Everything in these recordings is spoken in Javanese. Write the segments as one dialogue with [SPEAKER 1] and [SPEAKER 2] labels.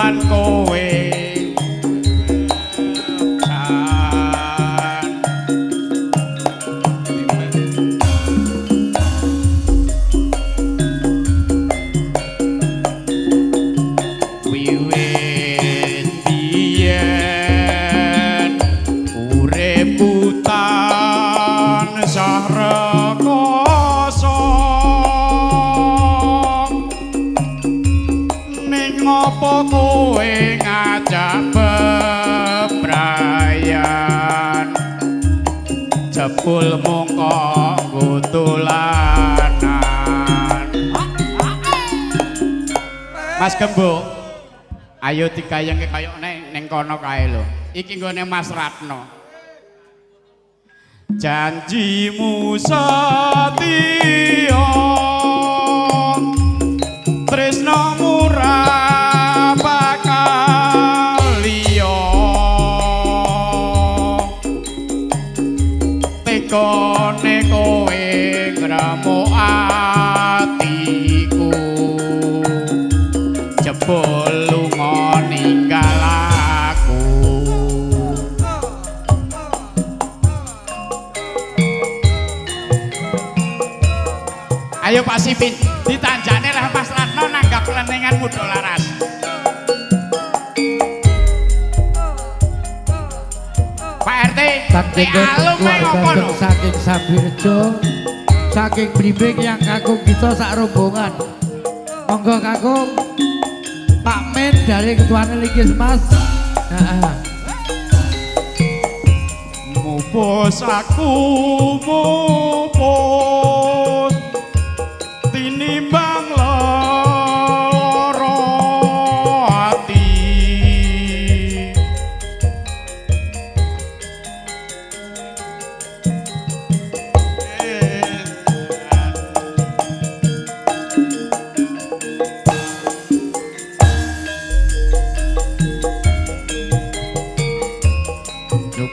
[SPEAKER 1] lan kowe kowe ngajak bebrayan jebul mongko gutulanan Mas Gembok ayo digayenge kaya ning kono kae lho iki nggone Mas Ratno janjimu setia tresno murah kone kowe ngramo atiku jebul lunga ninggal aku ayo Pak Sipin ditanjane lah Mas Ratno nanggap lenengan muda laras
[SPEAKER 2] saking keluarga saking Sabirjo saking Blimbing yang kakung kita sak rombongan monggo kakung Pak Men dari ketuanya Ligis Mas
[SPEAKER 1] mupus aku mupus tinimbang loro hati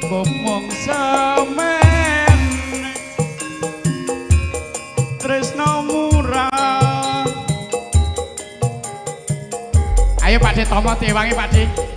[SPEAKER 1] mong semen tresno murah ayo Pak De Tomo diwangi Pak De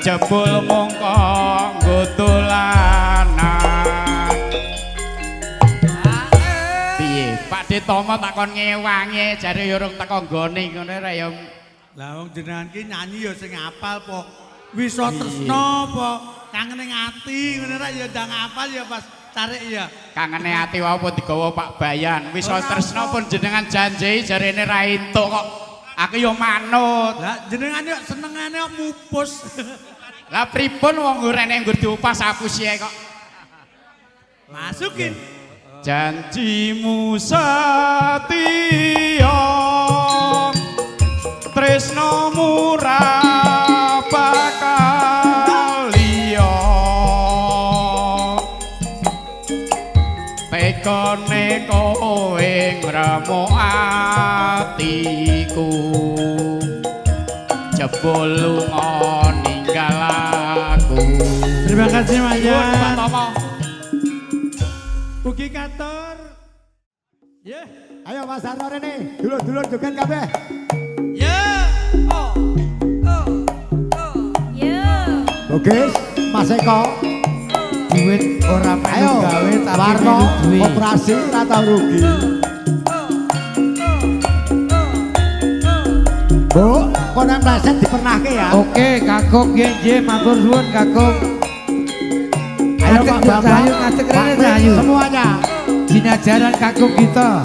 [SPEAKER 1] jebul mongko gutulanan piye Pak De Tomo takon ngewangi jare urung teko nggone ngono ra ya
[SPEAKER 3] lah wong jenengan ki nyanyi ya sing apal po wisa tresno apa kangene ati ngono ra ya ndang apal ya pas tarik ya
[SPEAKER 1] kangene ati wae apa digawa Pak Bayan wisa tresno pun jenengan janji jarene ra entuk kok aku ya manut
[SPEAKER 3] lah jenengan yo senengane kok mupus
[SPEAKER 1] lah pripun wong gorene nggur diupas apusi kok
[SPEAKER 3] masukin
[SPEAKER 1] janjimu setia tresno murah bakal liya tekone kowe ngramo atiku jebul lunga ninggal aku
[SPEAKER 3] terima kasih Mas
[SPEAKER 1] Pak Tomo
[SPEAKER 3] ugi katur
[SPEAKER 4] yeah. Ayo Mas Arno rene dulur-dulur joget kabeh
[SPEAKER 3] ya
[SPEAKER 4] Oke Mas Eko
[SPEAKER 2] duit ora perlu gawe tapi
[SPEAKER 4] Warno
[SPEAKER 2] duit
[SPEAKER 4] operasi ora tau rugi Bu, kono pleset dipernahke ya.
[SPEAKER 2] Oke, kakung nggih matur suwun kakung.
[SPEAKER 4] Ayo Pak Bapak,
[SPEAKER 2] ngadeg rene Rahayu.
[SPEAKER 4] Semuanya.
[SPEAKER 2] Jinajaran kakung kita.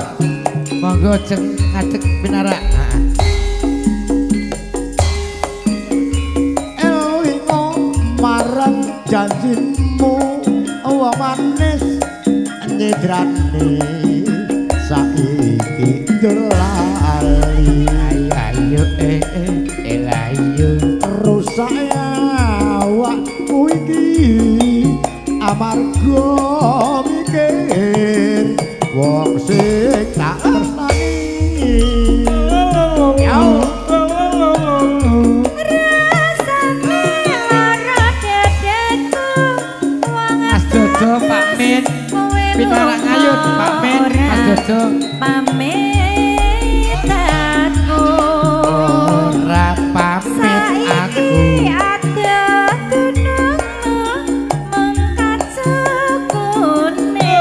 [SPEAKER 2] Monggo jeng ngadeg pinarak.
[SPEAKER 4] Elingo marang janjimu wong manis edrane saiki delali
[SPEAKER 2] ayo ayo
[SPEAKER 4] rusak awakku iki amarga mikir wong sing tak tresnani
[SPEAKER 2] Mas Jojo Pak Min pitarak ngayun Pak Min Mas Jojo
[SPEAKER 5] pamit aku
[SPEAKER 2] ora pamit aku
[SPEAKER 5] ada tunungmu mengkat sukune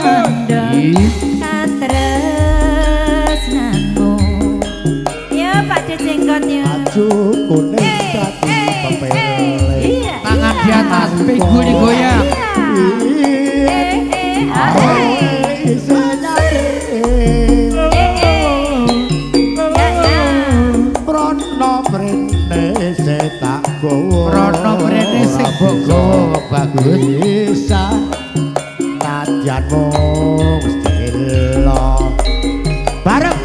[SPEAKER 5] tanda katresnanmu ya Pak Jenggot ya
[SPEAKER 4] aju kuning dadi pepele
[SPEAKER 2] tangan di atas pinggul digoyang Rono mrene sing bogo bagus
[SPEAKER 4] bisa nadyan mung stilo bareng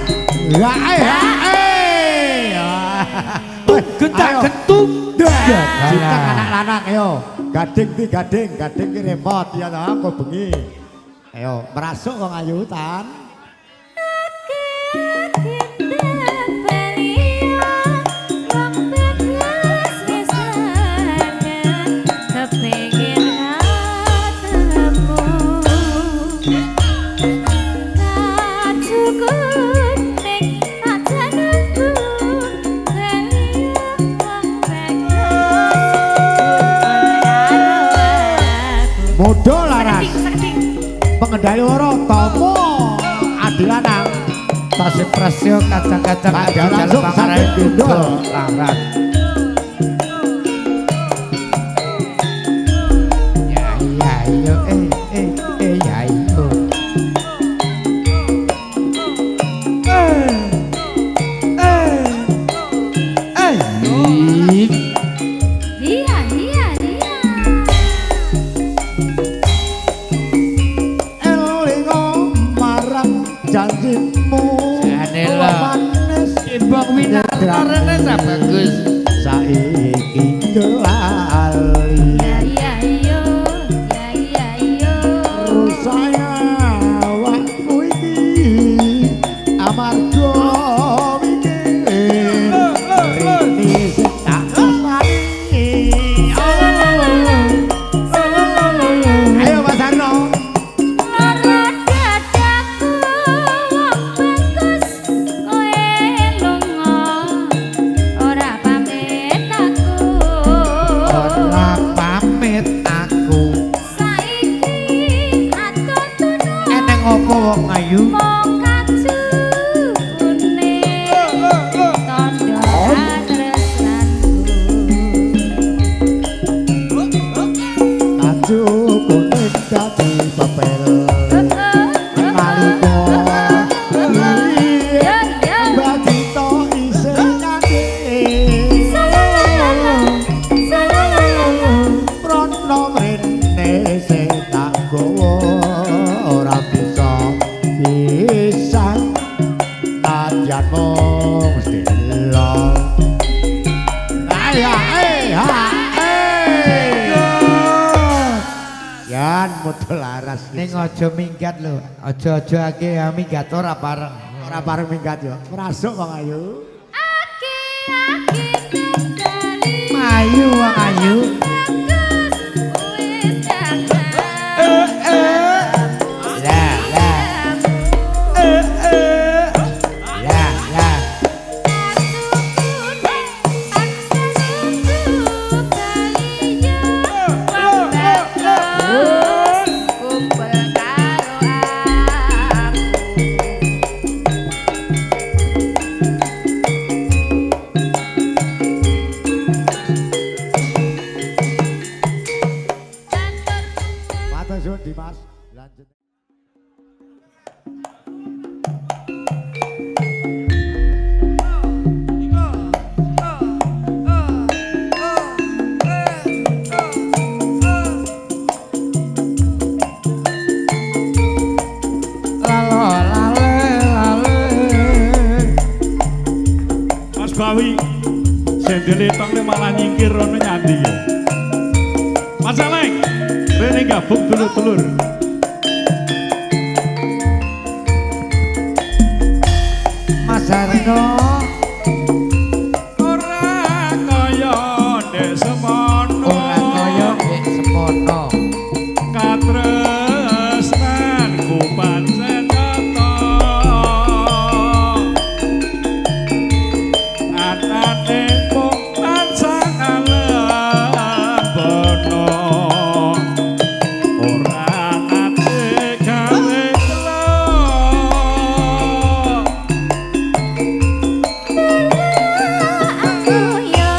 [SPEAKER 2] gentak gentung
[SPEAKER 4] cinta anak lanang ayo gading ki repot ya toh aku bengi ayo merasuk kok ayutan Mudo laras pengendali loro tomo adilanang
[SPEAKER 2] tasih presyo kacang-kacang
[SPEAKER 4] ada langsung sampai gendol
[SPEAKER 2] larat ya ayo ya ayo
[SPEAKER 4] janjimu
[SPEAKER 2] manis imbang winarane sa bagus
[SPEAKER 4] saiki delali rusaya awakku iki amarga mikir rini sing tak tresnani ayo Mas Arno
[SPEAKER 2] wong ayu
[SPEAKER 5] mongkat sukune tanda tresnanku
[SPEAKER 4] aju kuning dadi pepel nalika bagi to isih nyanyi prono mrene sing tak gowo ora bisa nadyan mung stilo yan modal laras
[SPEAKER 2] ning aja minggat lho aja-aja ake minggat ora pareng
[SPEAKER 4] minggat yo merasuk wong ayu
[SPEAKER 2] ayu wong ayu
[SPEAKER 6] Bawi sendele tongne malah nyingkir rono nyandi ya Mas Aleng rene gabung dulur-dulur
[SPEAKER 2] Mas Harno
[SPEAKER 6] ora kaya ndek semono
[SPEAKER 2] ora kaya nek semono
[SPEAKER 6] katresnanku pancen nyata anane mung tansah alebono ora nate gawe kelo
[SPEAKER 5] Aku yo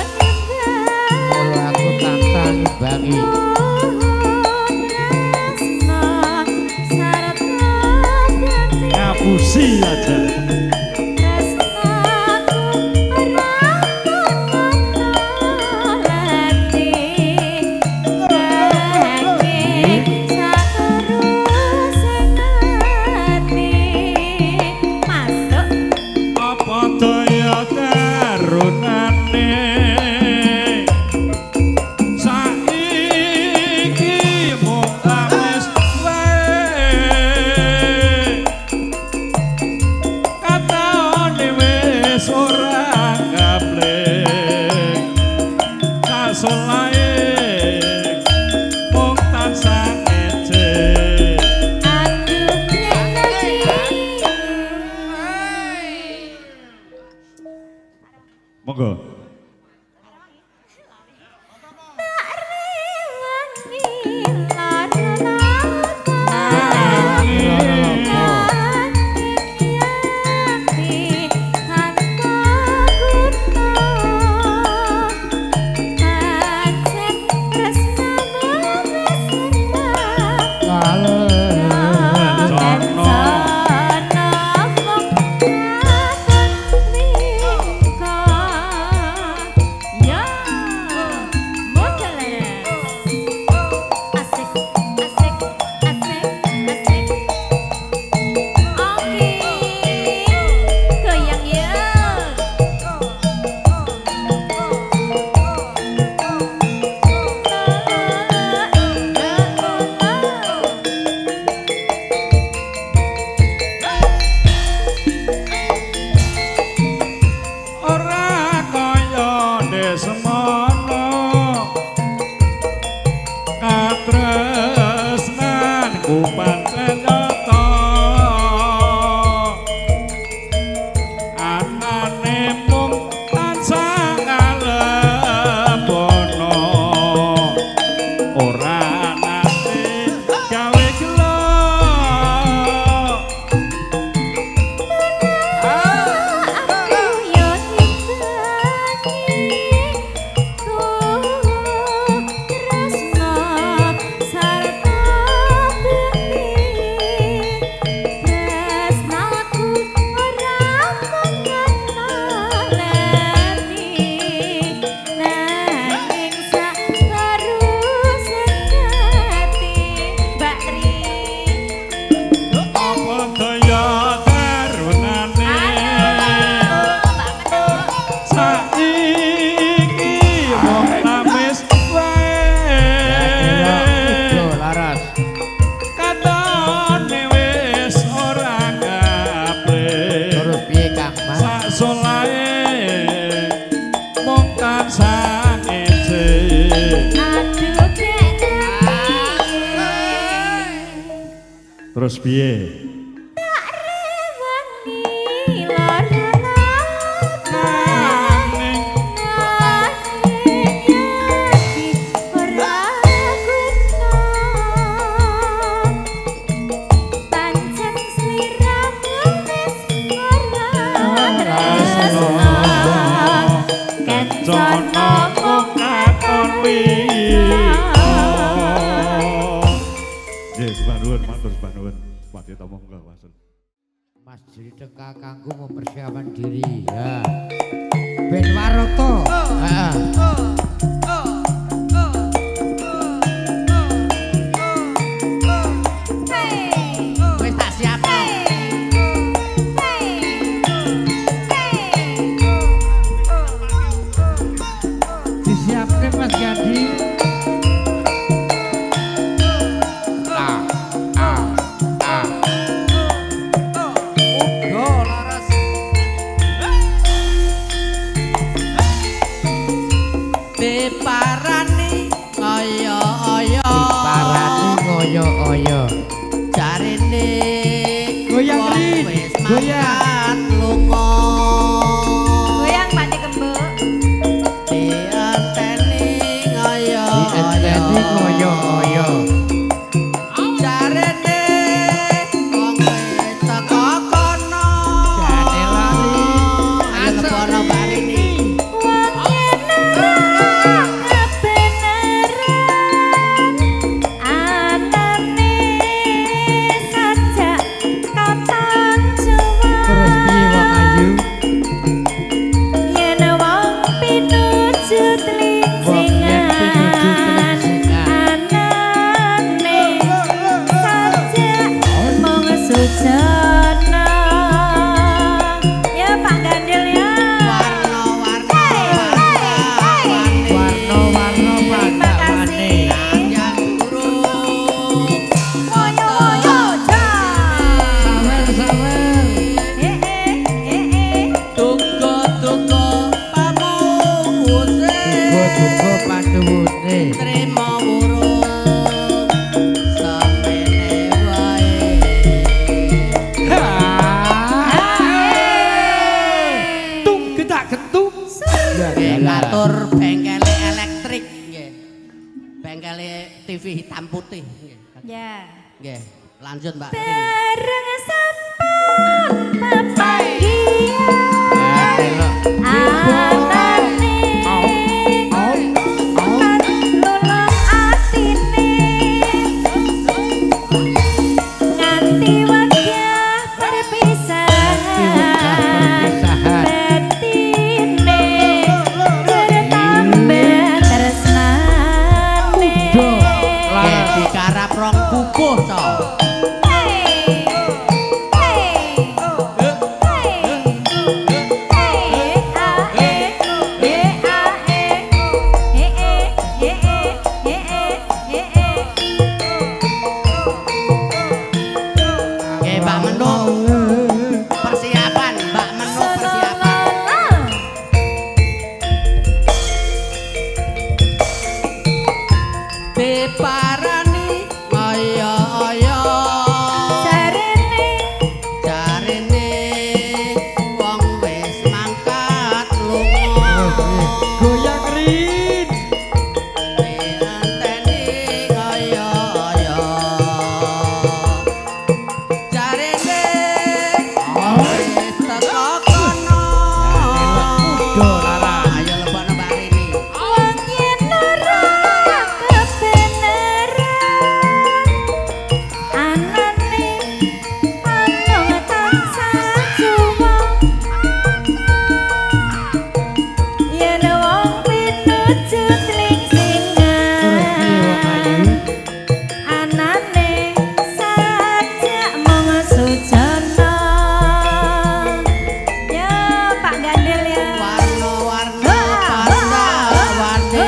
[SPEAKER 2] kalau aku tansah nimbangi
[SPEAKER 6] ngapusi aja apa daya karunane saiki mung wis wae katane wis ora gablek kasolae mung tansah ejek monggo ora kaya ndek semono katresnanku pancen nyata anane mung tansah alebono ora nate gawe gelo apa daya karunane saiki wong lamis wae
[SPEAKER 2] laras
[SPEAKER 6] katone wis ora gablek
[SPEAKER 2] terus piye Kang Mas
[SPEAKER 6] sak solae mung tansah ejek terus piye Kencana mung kakon Nggih, sepanuhun matur sepanuhun. Pati tomo monggo wasul.
[SPEAKER 2] Mas Jiri teka kanggo mempersiapkan diri ya Ben Waroto heeh wis tak siapno
[SPEAKER 7] diparani oyo-oyo
[SPEAKER 2] Parani ngoyo-oyo.
[SPEAKER 7] jarene
[SPEAKER 2] Goyang,
[SPEAKER 7] wong
[SPEAKER 2] Rin.
[SPEAKER 7] wis
[SPEAKER 2] Goyang.
[SPEAKER 7] mangkat lunga
[SPEAKER 5] Goyang Pak Dikembuk.
[SPEAKER 7] dienteni
[SPEAKER 2] Dienteni ngoyo-oyo.
[SPEAKER 7] jarene wong wis teko kono
[SPEAKER 2] Jane lali.
[SPEAKER 7] ayo lebono barini
[SPEAKER 5] Wong yen kebenaran anane sajak kapan
[SPEAKER 2] Terus
[SPEAKER 5] juang
[SPEAKER 2] piye wong ayu?
[SPEAKER 5] yen wong pinuju
[SPEAKER 2] Wong yen pinuju
[SPEAKER 5] telingsingan anane sajak mung sujana ya Pak Gandil ya
[SPEAKER 7] warna-warna
[SPEAKER 2] Warna-warna
[SPEAKER 5] terima
[SPEAKER 2] pada
[SPEAKER 5] kasih
[SPEAKER 2] mane.
[SPEAKER 7] yang burung
[SPEAKER 5] Oyo
[SPEAKER 2] Sawer-sawer.
[SPEAKER 7] tuku-tuku pamungkuse
[SPEAKER 2] Duga-duga panduwune.
[SPEAKER 7] trimo burung semene wae
[SPEAKER 2] Tung getak gentung.
[SPEAKER 7] nggih ngatur bengkele elektrik nggih bengkele TV hitam putih nggih
[SPEAKER 5] Ya
[SPEAKER 7] nggih lanjut Mbak Rin
[SPEAKER 5] bareng sampan pepanggian anane tekan lulung atine nganti wajah perpisahan betine tambah tresnane
[SPEAKER 7] nggih dikarap rong pupuh to nggih Mbak Menu persiapan Mbak Menu persiapan diparani oyo-oyo jarene wong wis mangkat lunga
[SPEAKER 2] Goyang Rin.
[SPEAKER 7] dienteni oyo-oyo jarene wong wis teko kono
[SPEAKER 2] Do lara.
[SPEAKER 7] ayo lebono Mbak Rini
[SPEAKER 5] Wong yen ora kebenaran anane amung tansah juwang yen wong pinuju telingsingan anane sajak mung sujana ya Pak Gandil ya
[SPEAKER 7] warna-warna warna-warni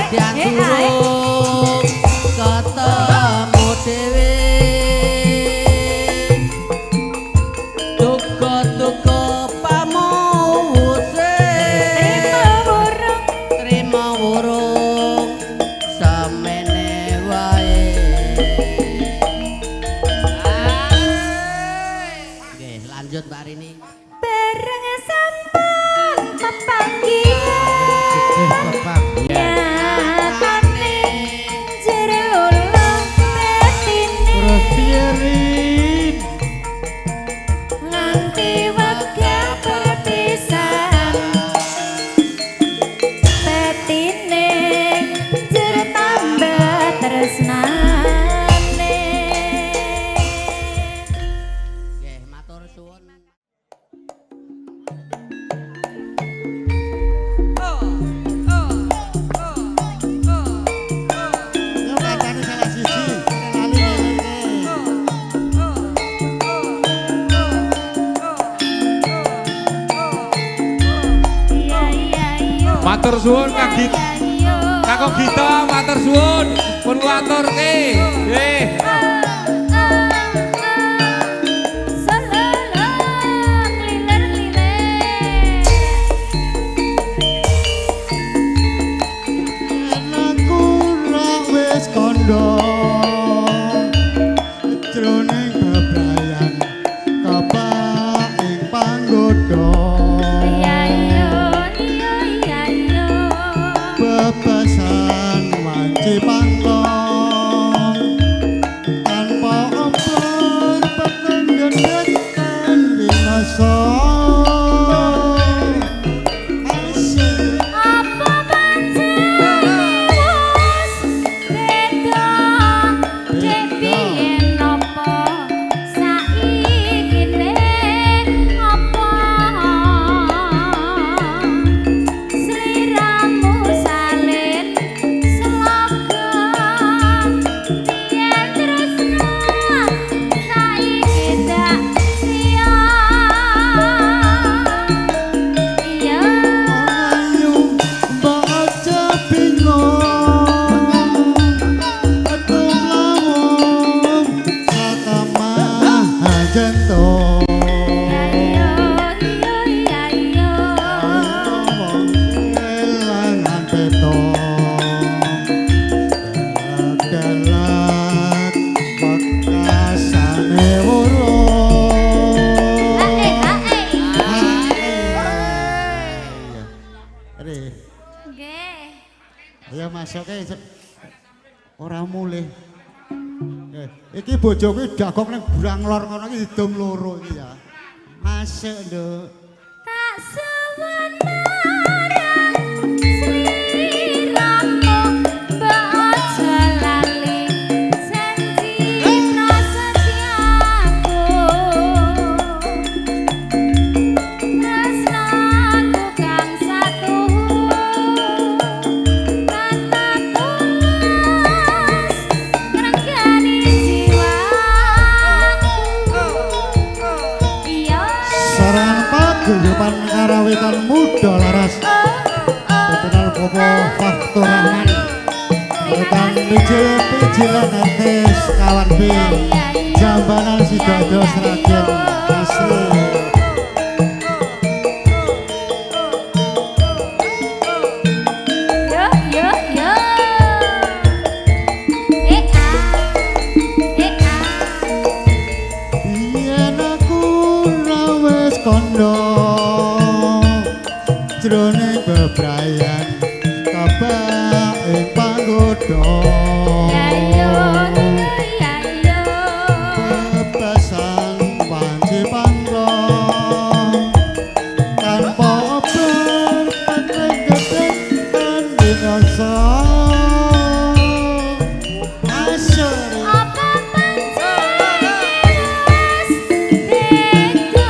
[SPEAKER 7] Kadian turung ketemu dewe tuku-tuku pamungkuse trimo burung semene wae Nggih lanjut Mbak Rini
[SPEAKER 5] bareng sampan pepanggian
[SPEAKER 2] Bapak.
[SPEAKER 5] nyatane jere lulung betine
[SPEAKER 2] Terus piye Rin?
[SPEAKER 5] nganti wegah perpisahan betine jere tambah tresnane
[SPEAKER 7] nggih matur suwun
[SPEAKER 4] Yo kancane salah siji, lali ngelenge.
[SPEAKER 5] iya iya iya
[SPEAKER 6] Matur suwun Kang Gita.
[SPEAKER 5] iya iya
[SPEAKER 6] Kakung Gita matur suwun. Pun kuaturke. Nggih.
[SPEAKER 5] Salala, liler liler.
[SPEAKER 4] rasa
[SPEAKER 5] Apa pancen wis beda cek biyen apa saikine apa sliramu salin sloga biyen tresno saiki dak sia iya
[SPEAKER 4] ayu baca bingung tumlamun kata mahajento
[SPEAKER 5] ayo iya iya
[SPEAKER 4] kelangan peto gelak bekasane woro Re,
[SPEAKER 5] nggih
[SPEAKER 4] ayo masuk ora mulih. Iki bojoku dagok ning burang lor ngono iki didom loro iki ya. Masuk, Nduk.
[SPEAKER 5] tak suwun marang sliramu mbok aja lali janji prasetyaku tresnaku kang satuhu kata tulus ngrenggani jiwaku iya
[SPEAKER 4] Saran paguyuban karawitan muda laras. Petenal Bobo Faktur Rahman. Rekan pijilan etes kawan B. Jambanan Sidodo Sragen Asri.
[SPEAKER 5] Yo yo yo.
[SPEAKER 4] Yen aku ra wis kandha jroning bebrayan kabak ing panggoda bebasan wanci panglo tanpa obat petek-petek kan binasa asore beda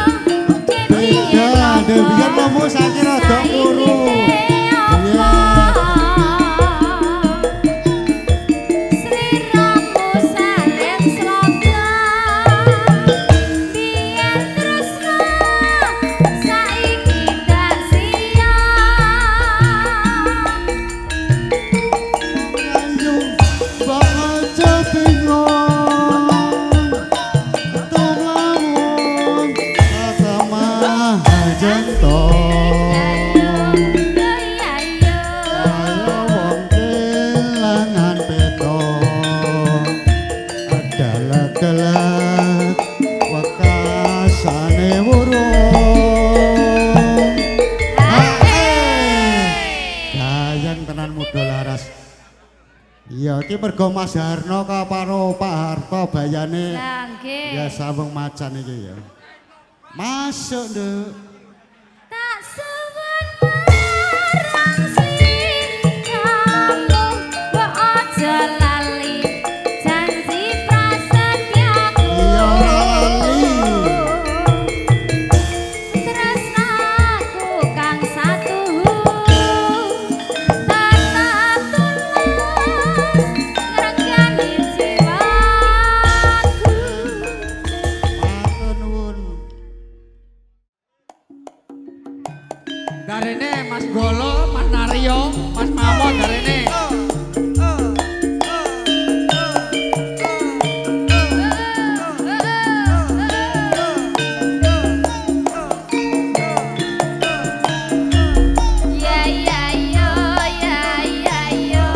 [SPEAKER 4] biar kamu sakit rada kuru ayu baca bingung tumlamun kata mahajento ayo wong kelangan peto adalah-dalah wekasane wurung gayang tenan muda laras. Iya, iki mergo Mas Harno karo Pak Harto bayane ya sambung macan iki ya. Masuk, Nduk.
[SPEAKER 5] Tak suwun marang sliramu mbok aja lali janji prasetyaku
[SPEAKER 4] Iya, lali.
[SPEAKER 5] tresnaku kang satuhu tetap tulus ngrenggani jiwaku
[SPEAKER 4] Matur nuwun.
[SPEAKER 2] Darene Mas Golo, Mas Naryo, Mas Mamo darene.
[SPEAKER 5] ya ya yo ya ya yo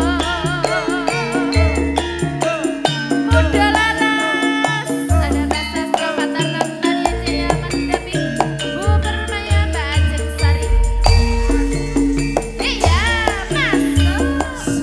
[SPEAKER 5] muda laras ada rasa kebatan lantan ya jaya mas tapi bu permaya bajeng sari iya masuk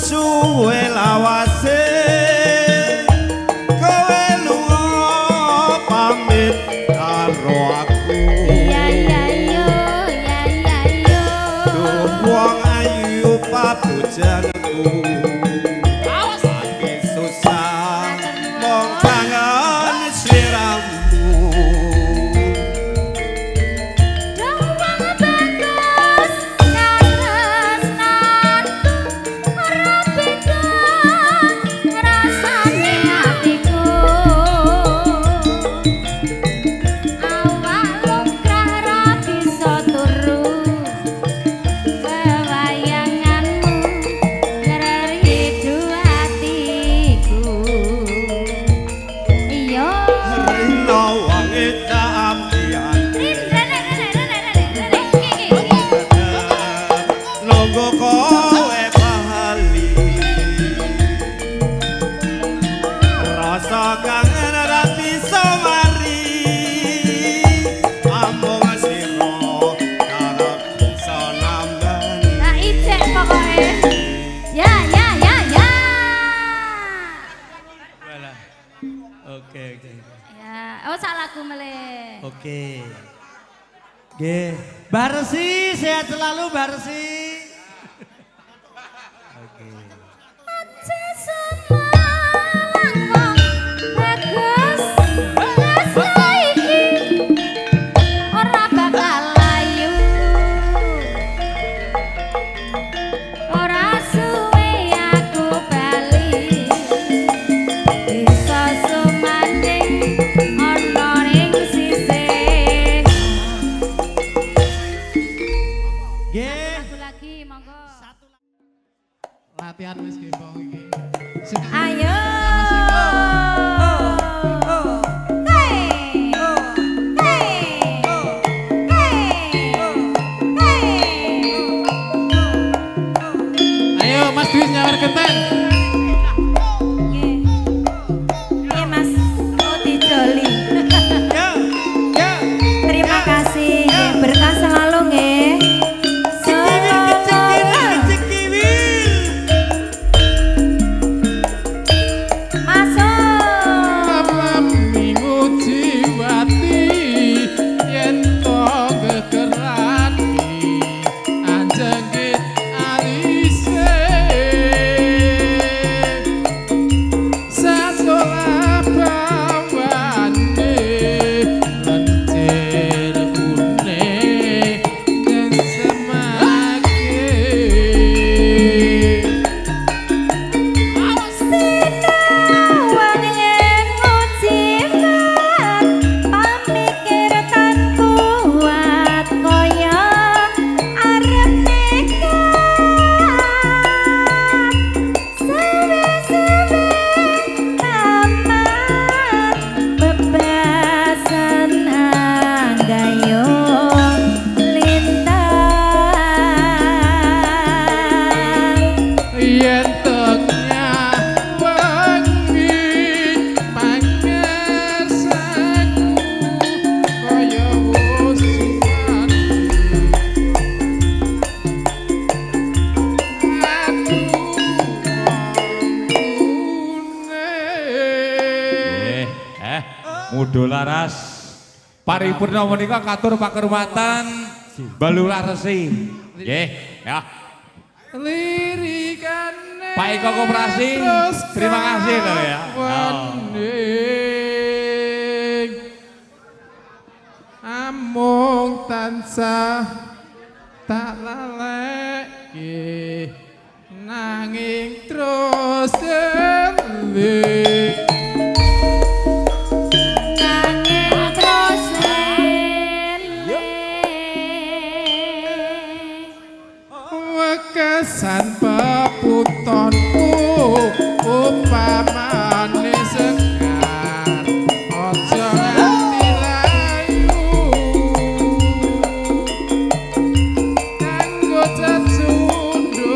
[SPEAKER 8] suwe lawase kowe lunga pamit karo aku
[SPEAKER 5] Ya ya yo, ya ya yo.
[SPEAKER 8] Duh wong ayu pabujanku Ati susah mong kangen sliramu
[SPEAKER 5] Dong wong bagus katresnan ora beda ngrasane atiku awak lumrah ra bisa turu wewayanganmu ngeridu hatiku iya
[SPEAKER 8] Rino wangi campian nunggu kowe bali rasa kangen ora bisa mari amung sira karo bisa nambani
[SPEAKER 5] Nah ijek pokoknya ya ya ya ya
[SPEAKER 3] Oke.
[SPEAKER 5] ya oh salahku meleh
[SPEAKER 3] Oke. Nggih, Barsi sehat selalu Barsi.
[SPEAKER 5] aja semalang wong bagus rasa iki ora bakal layu ora suwe aku bali bisa sumanding ana ning sisih
[SPEAKER 3] Nggih.
[SPEAKER 5] lagu lagi monggo
[SPEAKER 2] Latihan wis kembang iki.
[SPEAKER 5] ayo
[SPEAKER 2] Ayo Mas Dwi nyawar genten.
[SPEAKER 5] Mas Odi Joli
[SPEAKER 3] Ya. Ya.
[SPEAKER 5] terima kasih berkah selalu nggih masuk
[SPEAKER 2] Minggu jiwati yen to gegerati anjengit alise satola bawane lentir kune dan semakin yen teknya wengi pangersaku kaya wusukan
[SPEAKER 6] Mudo laras paripurna menika katur pakurmatan Balula Resi. Nggih, ya.
[SPEAKER 2] lirikane
[SPEAKER 6] Pak Eko Koperasi, terima kasih loh ya.
[SPEAKER 2] Wening amung tansah tak laleke nanging terus eling wekesan peputonku upamane sekar aja nganti layu kanggo cacundukmu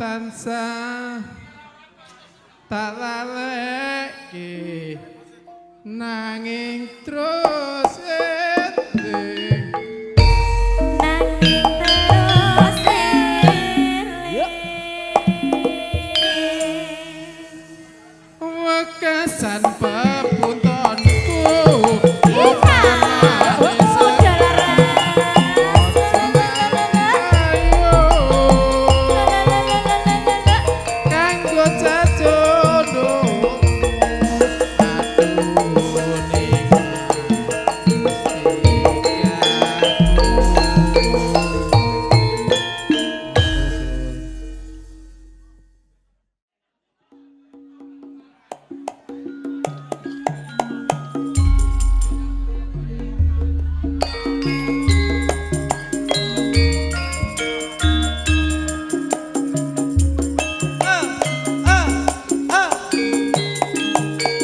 [SPEAKER 9] tansah tak laleki nanging terus eling
[SPEAKER 5] nanging terus eling
[SPEAKER 9] wekasan pepuntonku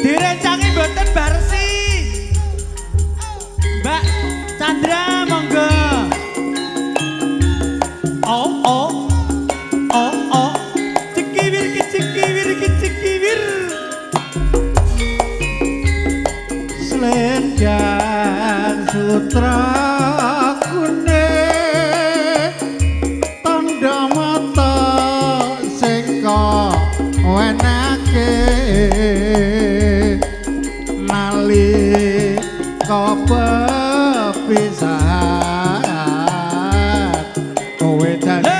[SPEAKER 3] Direncangi mboten barsi. Mbak Chandra monggo. Oh. Cekiwir kecikiwir.
[SPEAKER 4] Selendang sutra kuning tanda mata sing kok wenake nalika pepisahan kowe janji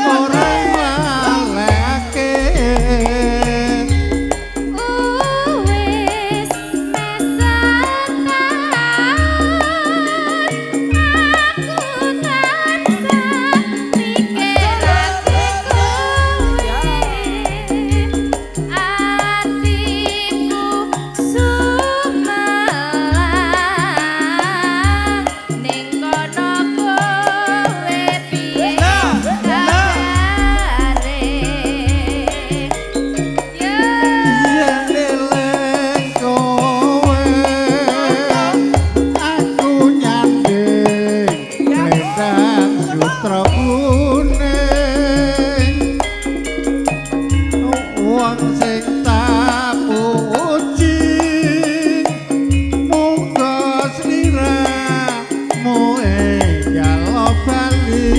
[SPEAKER 4] ora waleke
[SPEAKER 5] wis mesakan aku tansah mikirake kowe atiku sumelang ning kono kowe piye kabare
[SPEAKER 4] yen eling kowe aku nyanding selendang sutra kuning wong sing tak puji muga sliramu enggal bali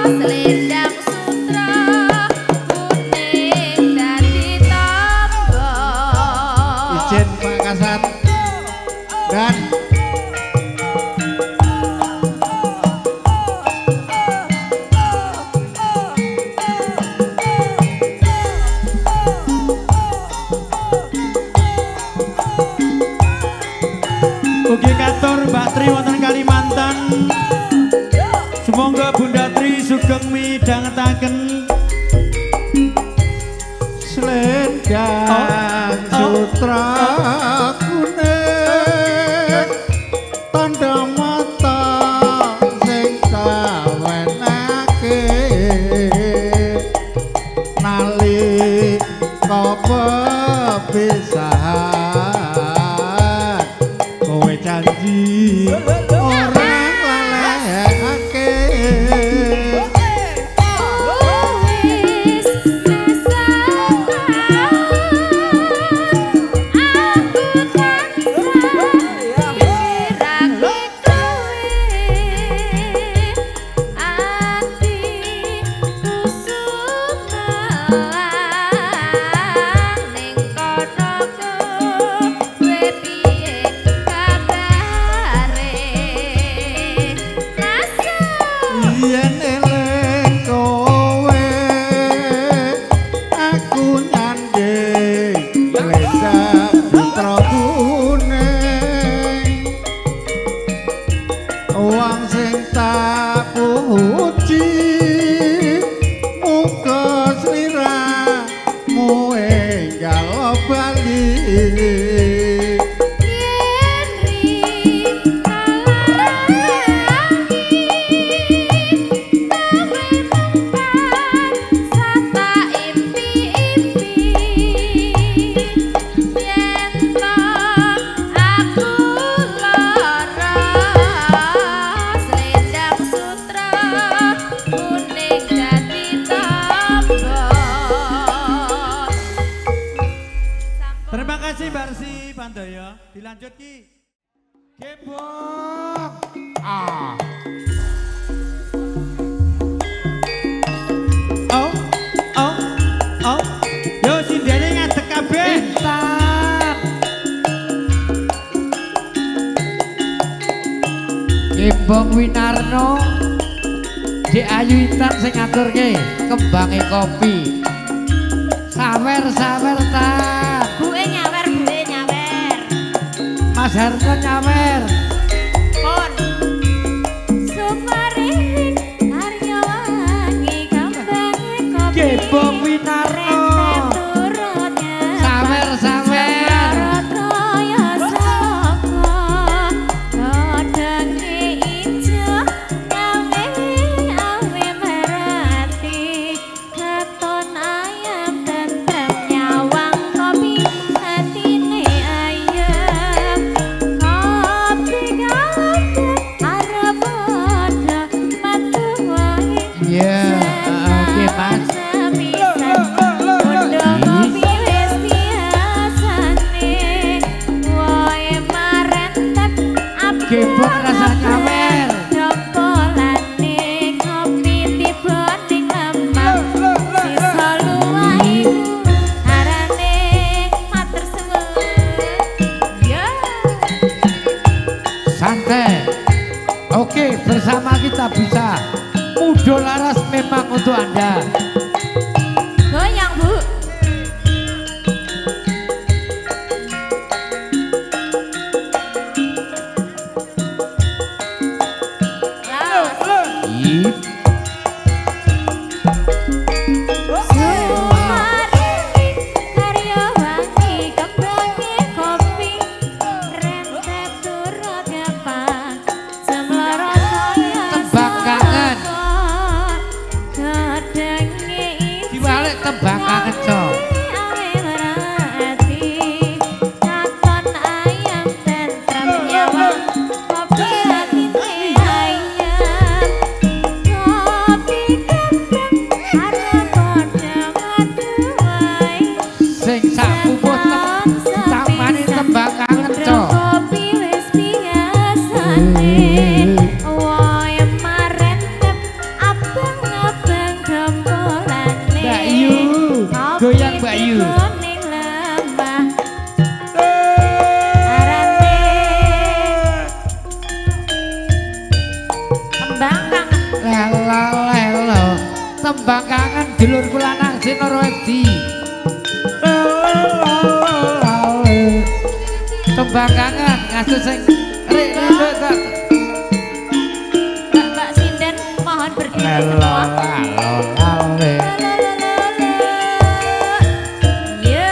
[SPEAKER 5] Selendang sutra kuning dadi tamba
[SPEAKER 4] izin Pak Kasat dan
[SPEAKER 3] Ugi katur Mbak Tri wonten Kalimantan. Semoga Bunda Tri sugeng midhangetaken
[SPEAKER 4] selendang sutra kuning tanda mata sing kawenake nalika pepisahan kowe janji ora lalekake
[SPEAKER 5] wis mesakan aku
[SPEAKER 3] Pandaya, dilanjut ki.
[SPEAKER 2] Gembong.
[SPEAKER 1] Ah.
[SPEAKER 3] Oh, oh, oh. Yo sindene ngadeg kabeh.
[SPEAKER 2] Intan. Gembong Winarno. Dek Ayu Intan sing ngaturke kembange kopi. Sawer-sawer ta.
[SPEAKER 5] Buke nyawer, buke nyawer.
[SPEAKER 2] Mas Harno nyawer.
[SPEAKER 5] Pon. Sumaring karya wangi kambange kopi.
[SPEAKER 2] Gembong Winarno. Sawer-sawer. Gembong rasa nyawer.
[SPEAKER 5] Jempolane kopi tiba ning lemah. Sisa luwai arane matur suwun. Ya.
[SPEAKER 2] Santai. Oke, bersama kita bisa. Mudo Laras memang untuk Anda.
[SPEAKER 5] Goyang, Bu.
[SPEAKER 2] Ip.
[SPEAKER 5] Sumaring karya wangi kembange kopi. Rentet turut gampang. Semloro kaya
[SPEAKER 2] Tembang kangen.
[SPEAKER 5] Kadenge
[SPEAKER 2] Dibalik tembang kangen, Cok.
[SPEAKER 5] Kakon ayam tentrem nyawang kopi hatine ayam. Kopi kembang arep padha ngaduai.
[SPEAKER 2] Sing sak pupuh tamane tembang kangen, Cok.
[SPEAKER 5] Kopi wis biasane. Woe marentep abang-abang jempolane.
[SPEAKER 2] Mbak Yu, goyang Mbak Yu.
[SPEAKER 5] Ning lembah. Arane kembang kangen.
[SPEAKER 2] Lelo lelo. Tembang kangen dulur kula nang Sinorwedi. Tembang kangen ngasus sing rek nduk kok.
[SPEAKER 5] Mbak Sinden mohon berdiri
[SPEAKER 2] Lelo
[SPEAKER 5] semua.
[SPEAKER 2] lelo lele.
[SPEAKER 5] Ya.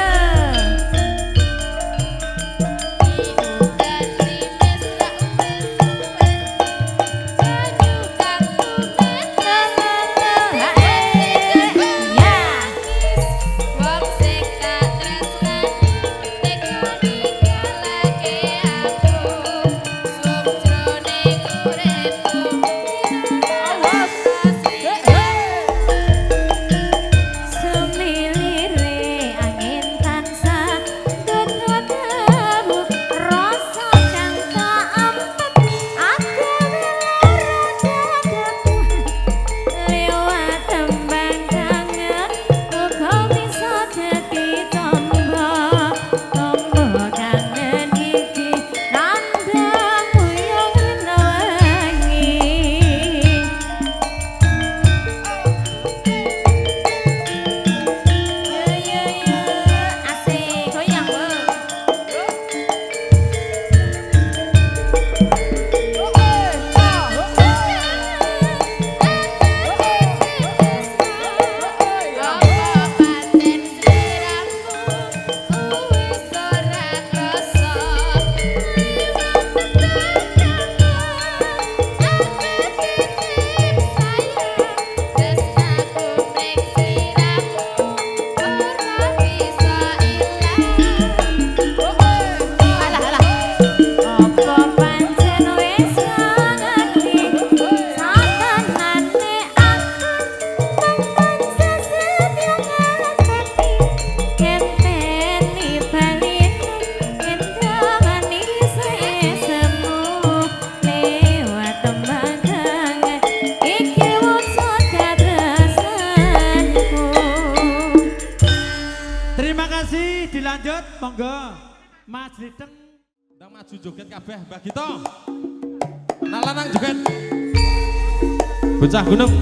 [SPEAKER 2] Sliteng.
[SPEAKER 6] Ndang maju joget kabeh Mbah Gito. Nak lanang joget. Bocah gunung.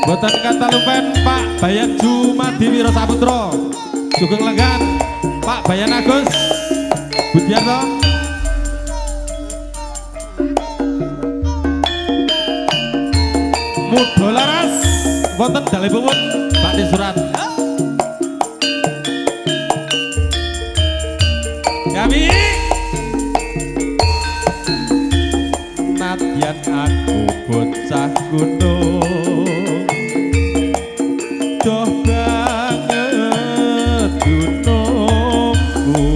[SPEAKER 6] Boten kata lupen Pak Bayan Jumadi Wiro Saputra. Sugeng Lenggan Pak Bayan Agus Budiarto. Mudo laras wonten dalipun Pak Di Surat. Kami nadyan aku bocah gunung doh banget gunungku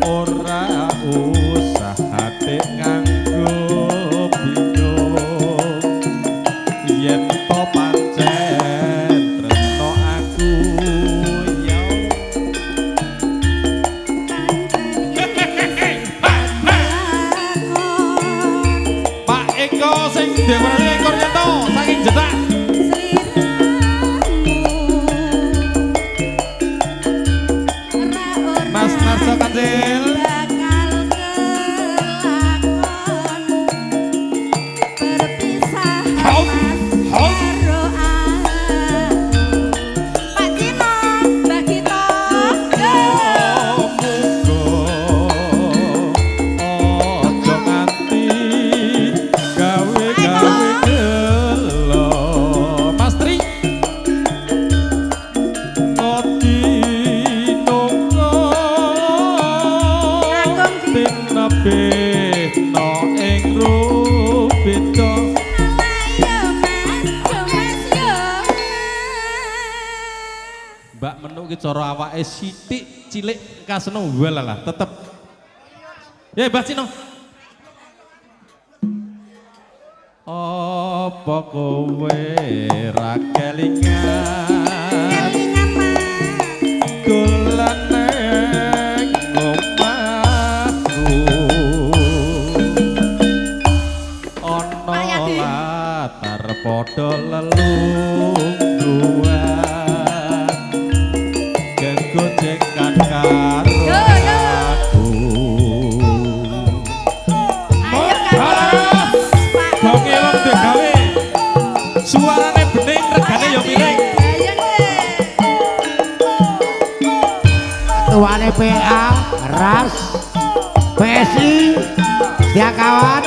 [SPEAKER 6] ora usah hati nganggo bingung yen to pancen tresno aku ya Pak Eko sing dewarane ekor nyeto saking jetak Mas Narso Kancil Mbak menuk ki cara awake sithik cilik kaseno walalah tetep. Ya Mbak Cino. Apa kowe ra kelingan dolan nang omahku ana latar padha lelungguhan gojekan karo aku bonge wong gawe suarane bening regane ya miring
[SPEAKER 2] Ketuane PA Ras PSI ya kawan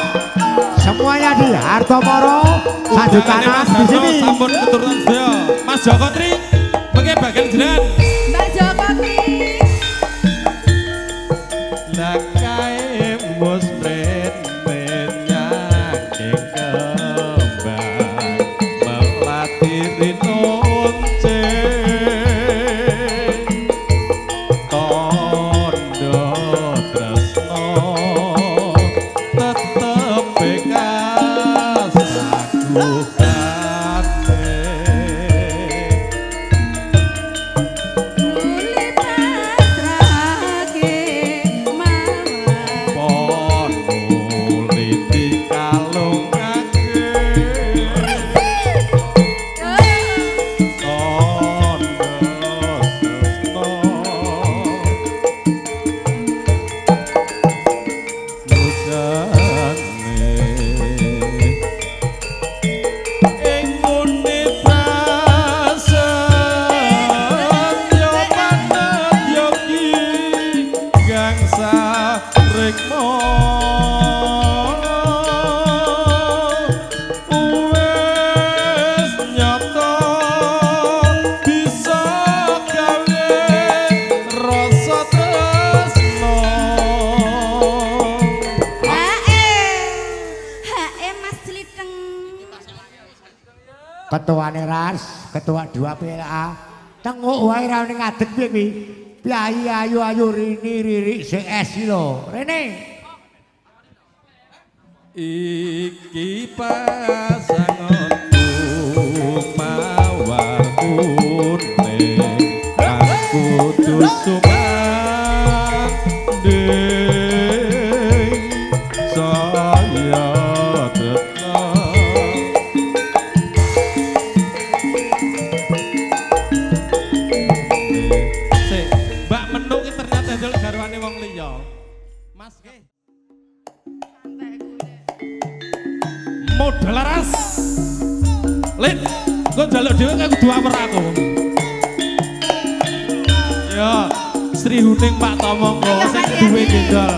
[SPEAKER 2] semuanya di Hartomoro Sanjutanan di sini
[SPEAKER 6] sampun keturunan sedaya Mas Joko Tri mengke bagian jenengan
[SPEAKER 5] Mbak Joko Tri
[SPEAKER 6] lakae mus menyaking kembang melatirin once tondo tresno tetep bekas aku
[SPEAKER 2] Ketuane Ras, ketua 2 PLA. Tenguk wae ra ning ngadeg piye kuwi. Piyayi ayu-ayu Rini Ririk CS lho. Rene.
[SPEAKER 6] Iki pasanganku mawar kuning aku dusuman ding saya tetap Muda laras. Lid, kok njaluk dhewe kaya kudu awer aku. Ya, Sri Huning Pak Tomonggo sing duwe gendol.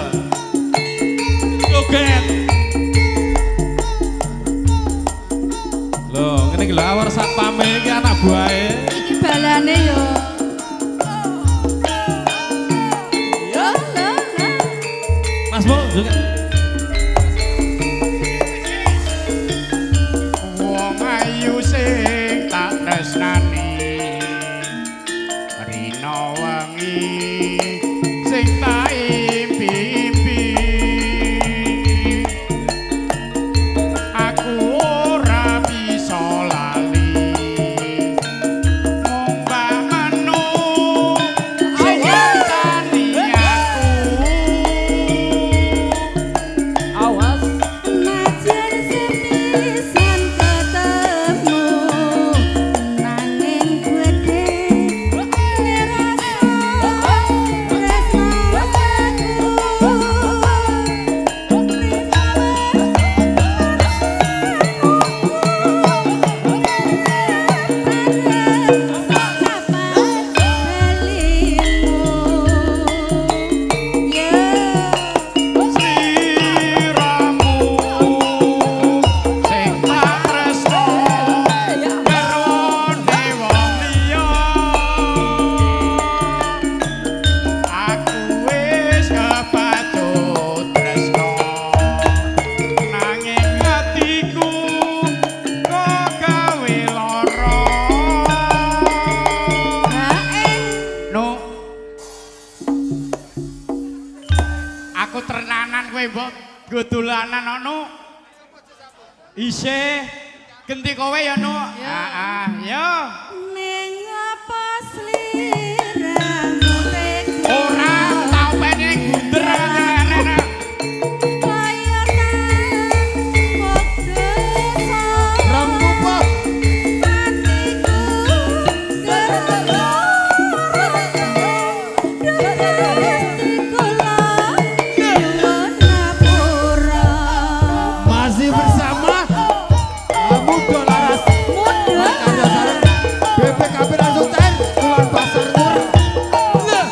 [SPEAKER 6] Joget. Loh, ngene iki lho awar satpame iki anak buahe.
[SPEAKER 5] Iki balane yo. Yo lho.
[SPEAKER 6] Mas Mo, joget.
[SPEAKER 1] Wong ayu sing tak tresnani rina wengi sing tak impi-impi aku ora bisa lali mung mbak menu sing nyantani
[SPEAKER 5] Awas. Najan sepisan ketemu nanging gedhe ngerasa
[SPEAKER 1] sliramu sing tak tresno garwane wong liya aku wis kepacut tresno nanging atiku kok gawe lara no aku ternanan kowe mbok nggo dolanan ono isih genti kowe ya no heeh ya
[SPEAKER 5] ning apa sliramu tega
[SPEAKER 1] ora tau pene gunder enak
[SPEAKER 5] kaya tangkok desa
[SPEAKER 4] Rambupa.
[SPEAKER 5] atiku gerloro Gusti kula nyuwun ngapura
[SPEAKER 4] Masih bersama Muda Laras.
[SPEAKER 5] muda
[SPEAKER 4] BPKB langsung cair Kulon Pasar Murah.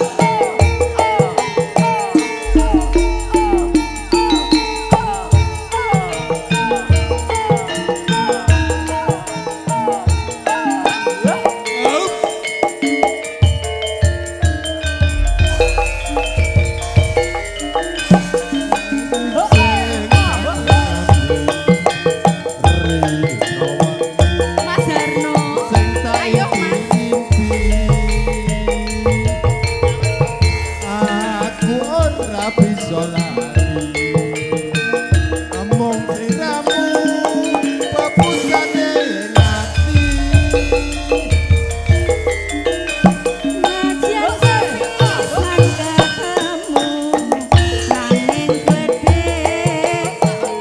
[SPEAKER 5] Mas Darno ayo Mas
[SPEAKER 4] Aku ora bisa lari Among sliramu pepusane ngati
[SPEAKER 5] Najan sepisan ketemu nanging gedhe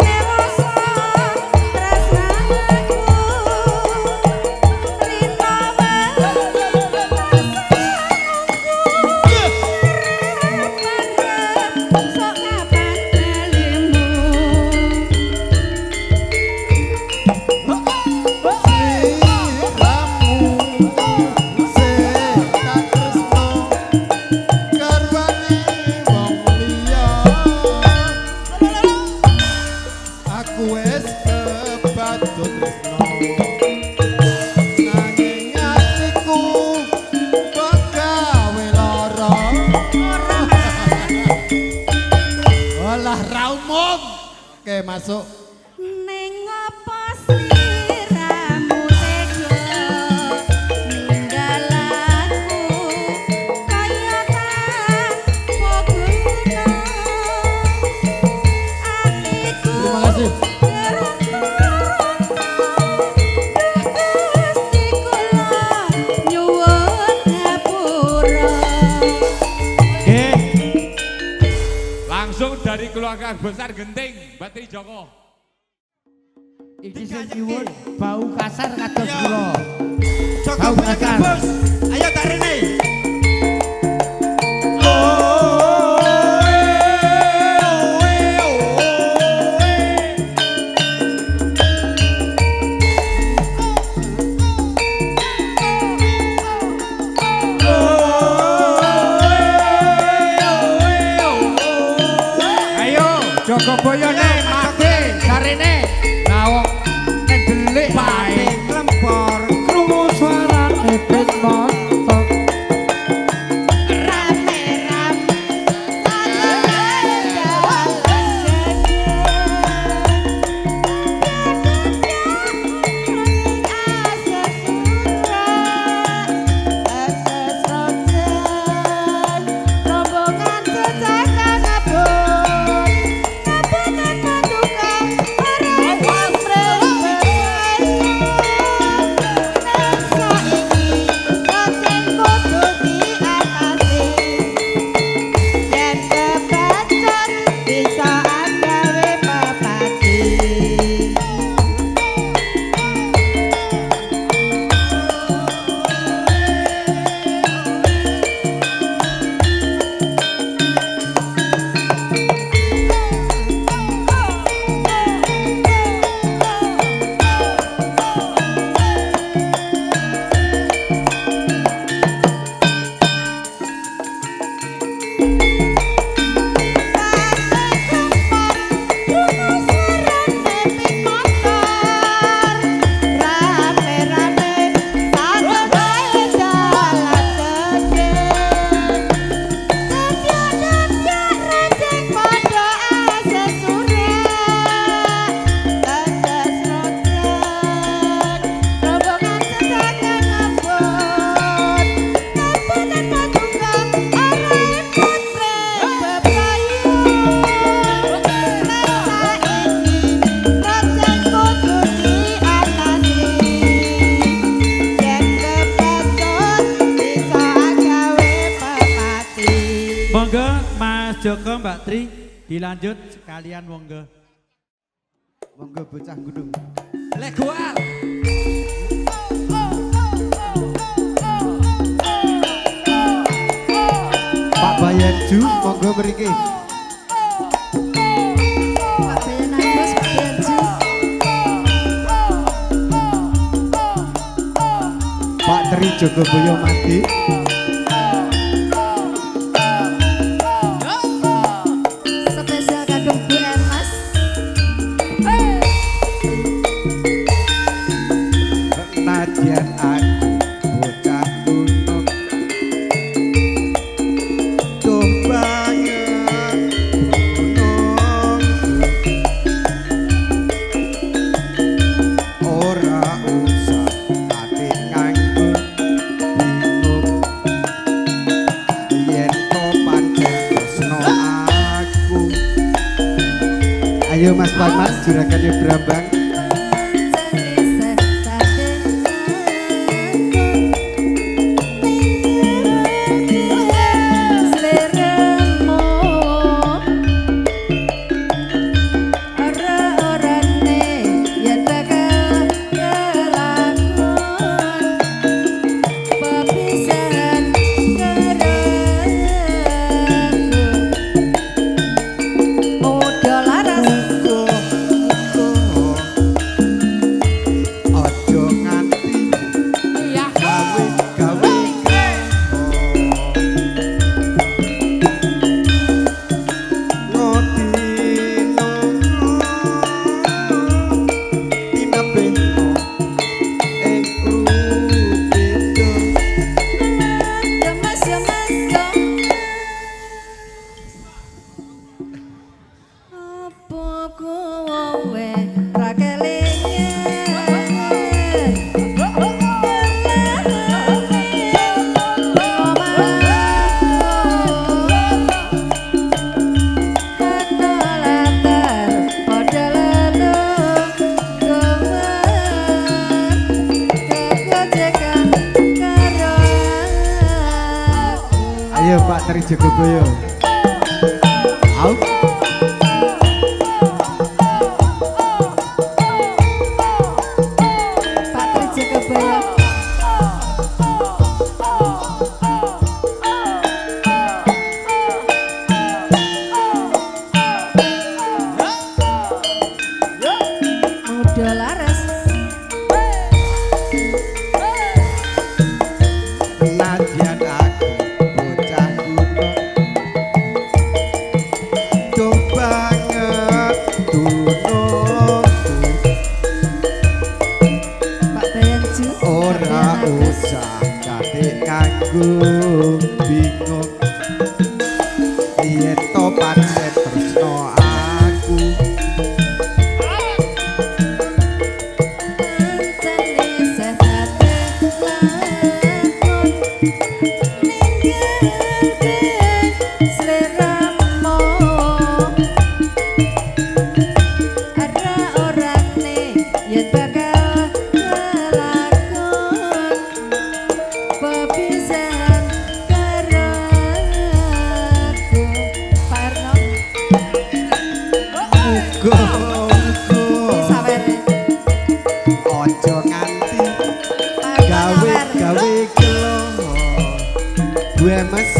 [SPEAKER 5] ngerasa tresnaku rina sok kapan balimu
[SPEAKER 4] Aku wis kepacut tresno nanging atiku kok gawe lara olah raumum oke masuk
[SPEAKER 5] ning apa sliramu tega ninggal aku kaya tanpa guna atiku
[SPEAKER 4] terima kasih
[SPEAKER 5] Gusti kula nyuwun ngapura
[SPEAKER 6] Nggih. Langsung dari keluarga besar Genting, Batri Joko.
[SPEAKER 2] Iki sing nyuwun bau kasar kados
[SPEAKER 3] Iya.
[SPEAKER 2] kula.
[SPEAKER 3] Joko
[SPEAKER 2] Bau
[SPEAKER 3] punya
[SPEAKER 2] kasar.
[SPEAKER 3] bos. Ayo tak Rene.
[SPEAKER 2] Jogoboyone mati sarene. Lah wong nek delik wae
[SPEAKER 3] Lempor
[SPEAKER 2] krungu suarane ben montok.
[SPEAKER 3] Monggo Mas Joko Mbak Tri dilanjut sekalian monggo.
[SPEAKER 4] Monggo bocah gunung.
[SPEAKER 2] Lek goal.
[SPEAKER 4] Pak Bayanju monggo mriki.
[SPEAKER 5] Pak Bayan Agus, Pak Bayanju.
[SPEAKER 4] Pak Tri Jogoboyo mati.
[SPEAKER 5] Spesial kagem Bu Emas.
[SPEAKER 4] Najan aku bocah gunung. Tuh banget gunung. Ora usah ati nganggo bingung. Yen kok pancen tresno aku. Ayo Mas Paman juragan Brambang. Ojo nganti gawe-gawe ngodino tinapeno ing rupito
[SPEAKER 5] Mas ya Mas ya. Apa kowe ra
[SPEAKER 4] Ayo Pak Tri Jogoboyo. Au.
[SPEAKER 5] Pak Tri Jogoboyo. Muda laras.
[SPEAKER 4] Najan aku bocah gunung.
[SPEAKER 8] aku bingung yen to pancen tresno aku ojo nganti gawe gelo gue mas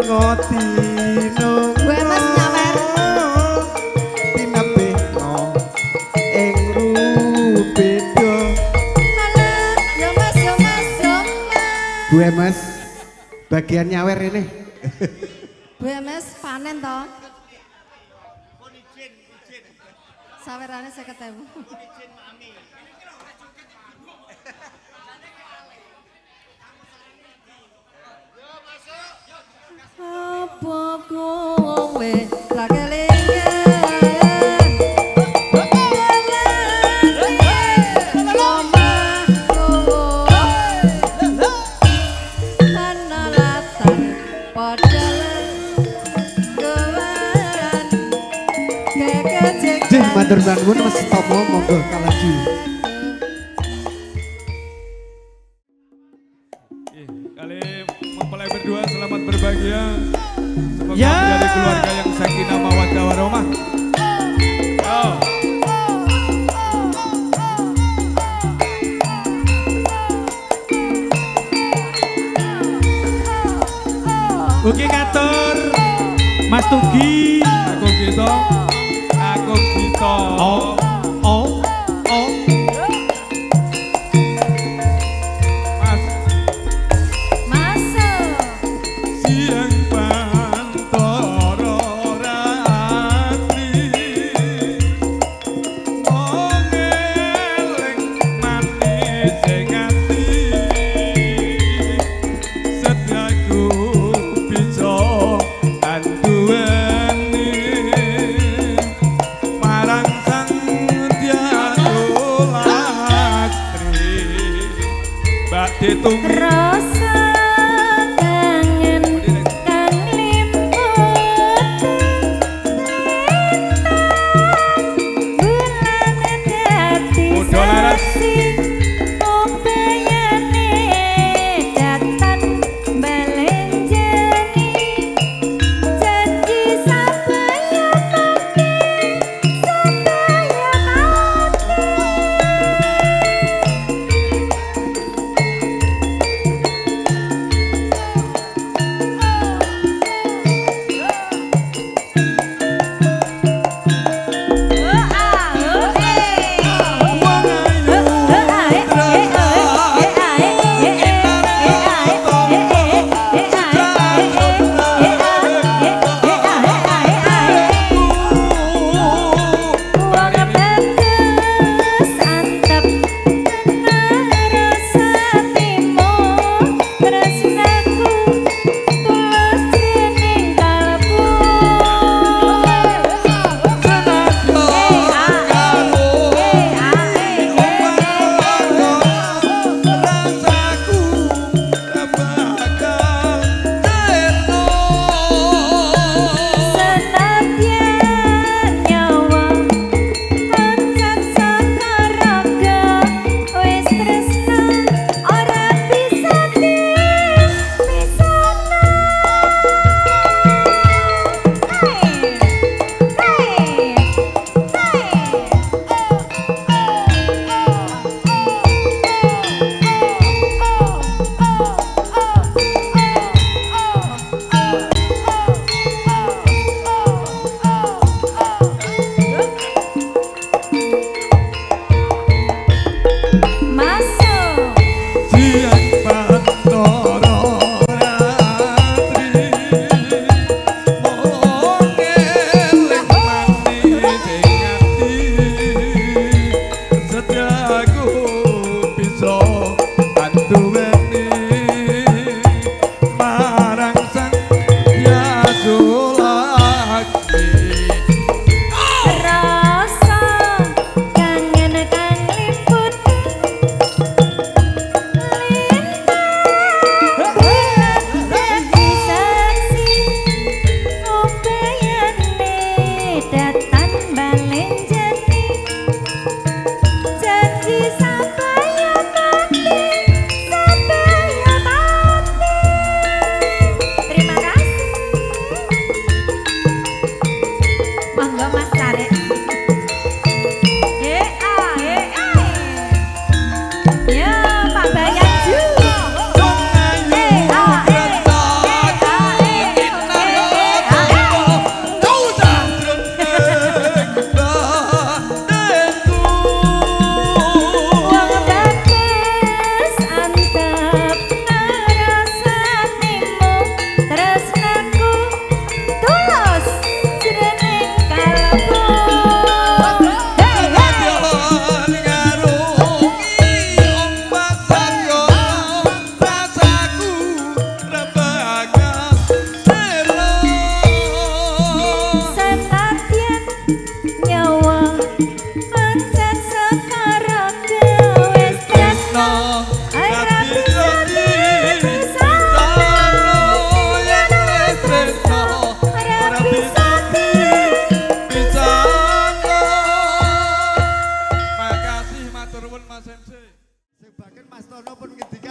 [SPEAKER 8] ngotino
[SPEAKER 5] Gue mas nyawer.
[SPEAKER 8] pinepe no ing rupedo
[SPEAKER 5] Alah, yo mas, yo mas, yo mas.
[SPEAKER 8] gue mas bagian nyawer ini
[SPEAKER 5] Gue mas panen toh. Sawerane 50.000. Apa kowe ra kelingan
[SPEAKER 8] Jih, matur nuwun Mas Tomo monggo kalaju.
[SPEAKER 6] Kali mempelai berdua selamat berbahagia. Semoga
[SPEAKER 3] Ya.
[SPEAKER 6] menjadi keluarga yang sakinah mawaddah warahmah. Oh.
[SPEAKER 3] Ugi katur Mas Tugi.
[SPEAKER 6] Aku gitu. Aku gitu.
[SPEAKER 3] Oh, oh, oh.
[SPEAKER 6] Mas
[SPEAKER 5] Masuk.
[SPEAKER 6] siang pantoro ratri. Ongeling manis sing ati. Setiaku bisa anduweni marang sang Tiago Latri. Mbak Ditunggu
[SPEAKER 5] Rasa kangen kang limput bulan dadi
[SPEAKER 6] Udah laras.
[SPEAKER 5] saksi upayane datan balenjani janji sapaya mati sapaya mati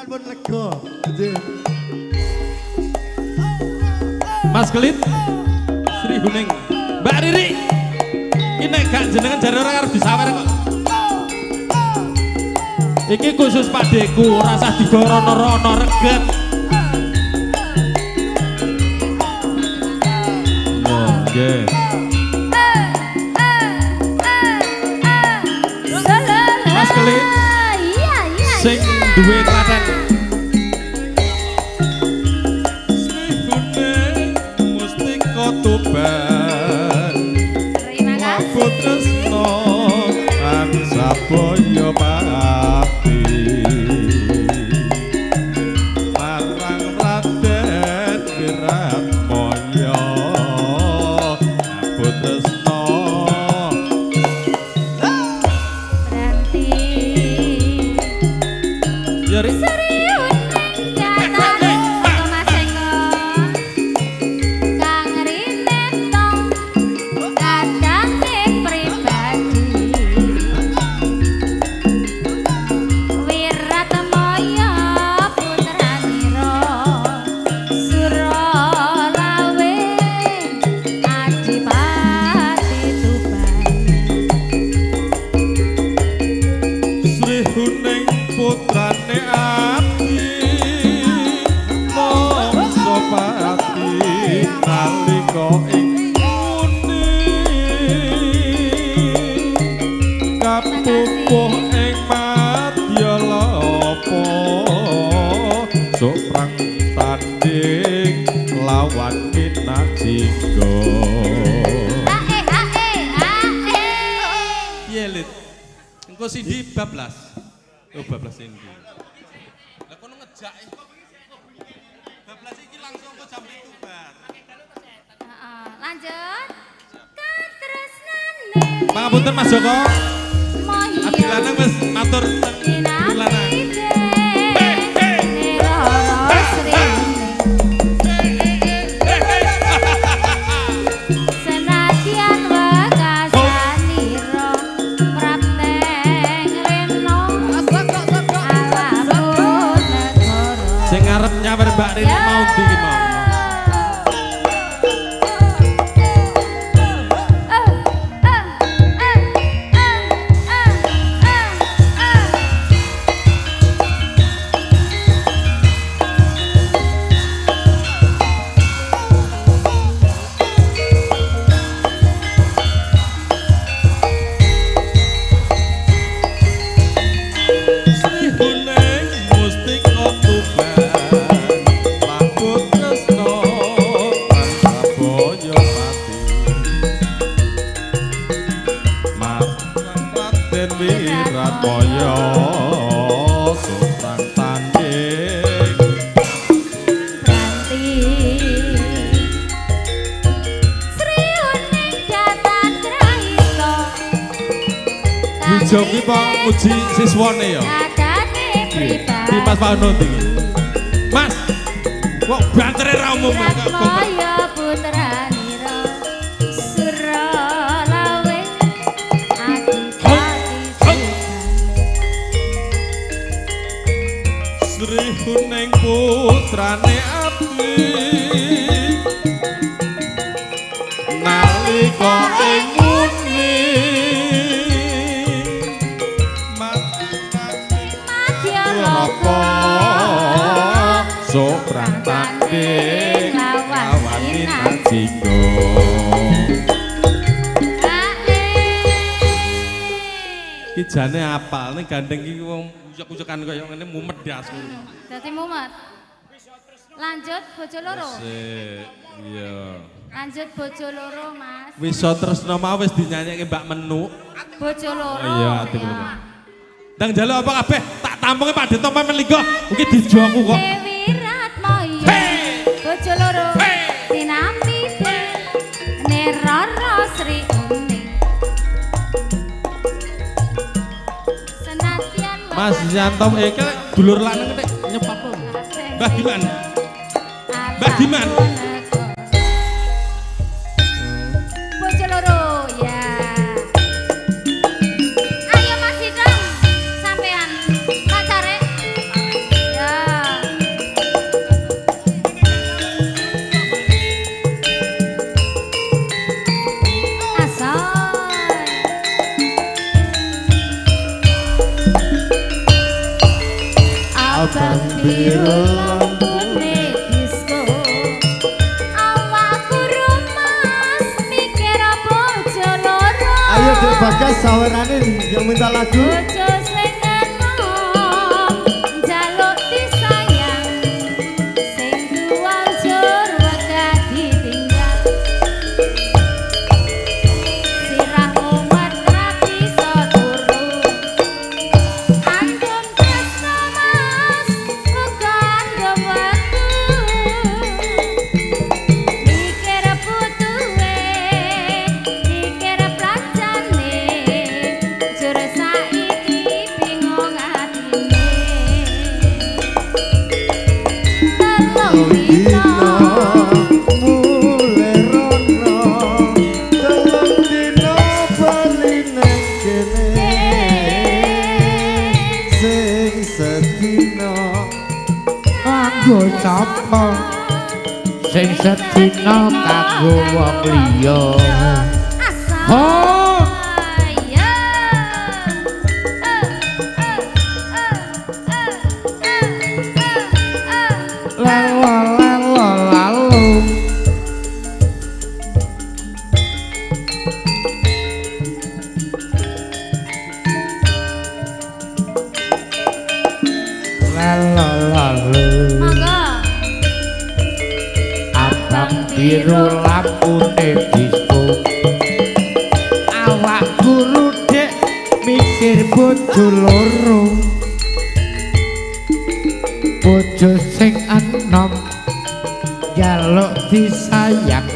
[SPEAKER 4] jenengan pun lega. Nggih.
[SPEAKER 6] Mas Kelit, Sri Huning, Mbak Riri, ini nek gak jenengan jare orang harus disawer kok. Iki khusus padeku, rasa digorono-rono reget. Oh, nggih. Mas Kelit, sing duwe klaten. Tuban Aku tresno Ang saboyo mati Marang Raden Wiratmoyo Aku tresno
[SPEAKER 5] Berhenti
[SPEAKER 6] Yari Sindi bablas. Oh bablas Sindi. Lah kono ngejak bablas iki langsung ke jam 7 bar.
[SPEAKER 5] Heeh, lanjut. Katresnane.
[SPEAKER 6] Pangapunten Mas Joko. Abdi lanang wis matur lanang. Nyawer Mbak Rini mau di gimana? Jogi Pak uji siswane ya. Di Mas Pak Nur iki. Mas. Kok bantere ra umum kok.
[SPEAKER 5] Moyo putranira Suralawe Adipati
[SPEAKER 6] Sri Huning putrane abdi nalika ing soprang tanding lawani najinggo iki jane apal ning gandeng iki wong ucek-ucekan kaya ngene mumet das
[SPEAKER 5] dadi mumet lanjut bojo loro
[SPEAKER 6] iya
[SPEAKER 5] lanjut bojo loro Mas
[SPEAKER 6] wis tresno mau wis dinyanyikke Mbak Menu
[SPEAKER 5] bojo loro
[SPEAKER 6] iya ndang njaluk apa kabeh tak tampunge Pak Deto men linggo iki dijoku kok
[SPEAKER 5] bojo loro dinampi neroro Sri Uning senatian
[SPEAKER 6] Mas Yanto iki dulur lanang nek nyepap Mbah Diman Mbah Diman
[SPEAKER 5] bojo loro ya ayo Mas Idam sampean pacare ya biru lampune disko awakku rumas mikir bojo loro
[SPEAKER 8] Ayo Dek Bagas sawerane yang minta lagu.
[SPEAKER 5] bojo sing enom njaluk disayang sing kuwancur wegah ditinggal sirahmu matra bisa turu antum tresno mas uga andom watu mikir putuwe mikir plancane jur saiki bingung atine telung dina
[SPEAKER 8] Mulai rono telung dina bali nang kene sing sedina
[SPEAKER 2] Kanggo sapa sing sedina kanggo wong liya. Oh, lelo lelo lalu. Lelo lalu. Abang biru lampune disko awak guru dek mikir bojo loro bojo sing enom jaluk disayang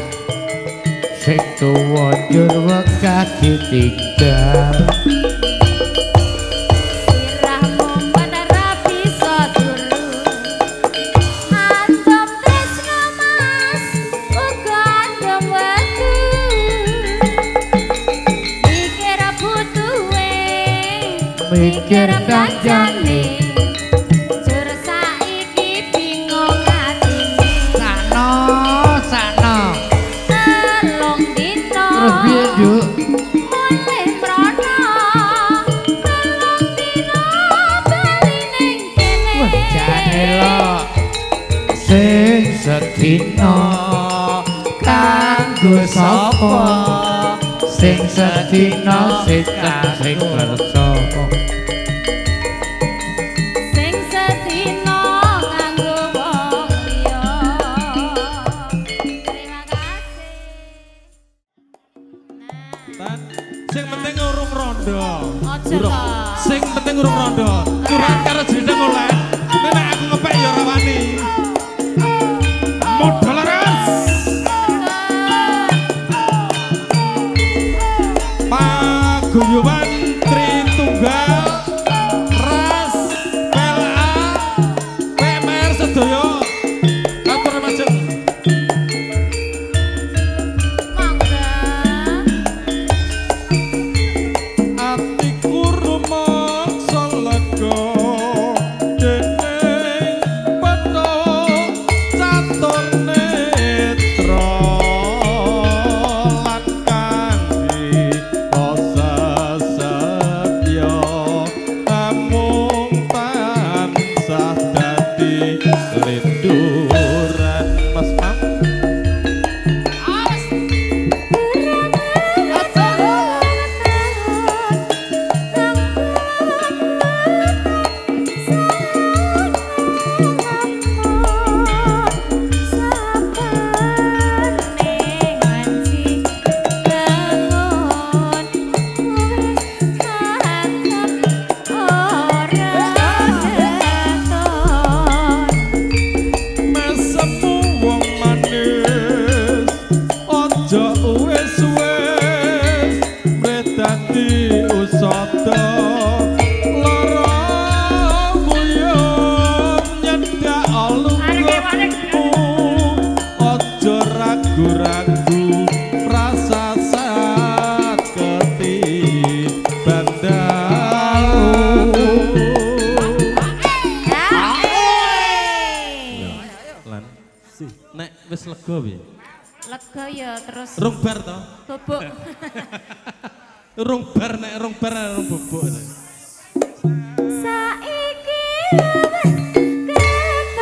[SPEAKER 2] sing tuwa njur wegah ditinggal
[SPEAKER 5] sirahmu menara bisa turu antum tresno mas uga andom watu mikir butuhe mikir kancane jur saiki bingung atine
[SPEAKER 2] sakno sakno
[SPEAKER 5] telung dina
[SPEAKER 2] terus piye Juk
[SPEAKER 5] mulai mrono telung dina bali ning kene
[SPEAKER 2] jane lo sing sedina kanggo sapa sing sedina sing kersa
[SPEAKER 5] sing sedina nganggo wong liya terima kasih
[SPEAKER 6] Tan, sing penting urung rondo.
[SPEAKER 5] Aja
[SPEAKER 6] Urung.
[SPEAKER 5] lah.
[SPEAKER 6] Sing penting urung rondo. Curhat karo jeneng oleh. Nek aku ngepek ya ora wani. Modal ras. Paguyuban Tritunggal Ras PLA PMR sedaya atur macet.
[SPEAKER 5] mangga
[SPEAKER 6] Atiku rumangsa lega dening petuk catur netra lan kanthi rasa setya namung tansah dadi linduran Mas Mam. Mesemu wong manis aja wis-wis dadi usada lara buyung nyedak alungmu aja ragu-ragu prasasat ketiban dalu. Lan nek wis lega piye?
[SPEAKER 5] lega ya terus
[SPEAKER 6] Rung bar to?
[SPEAKER 5] bubuk
[SPEAKER 6] Rung bar nek rung bar rung bubuk.
[SPEAKER 5] saiki wis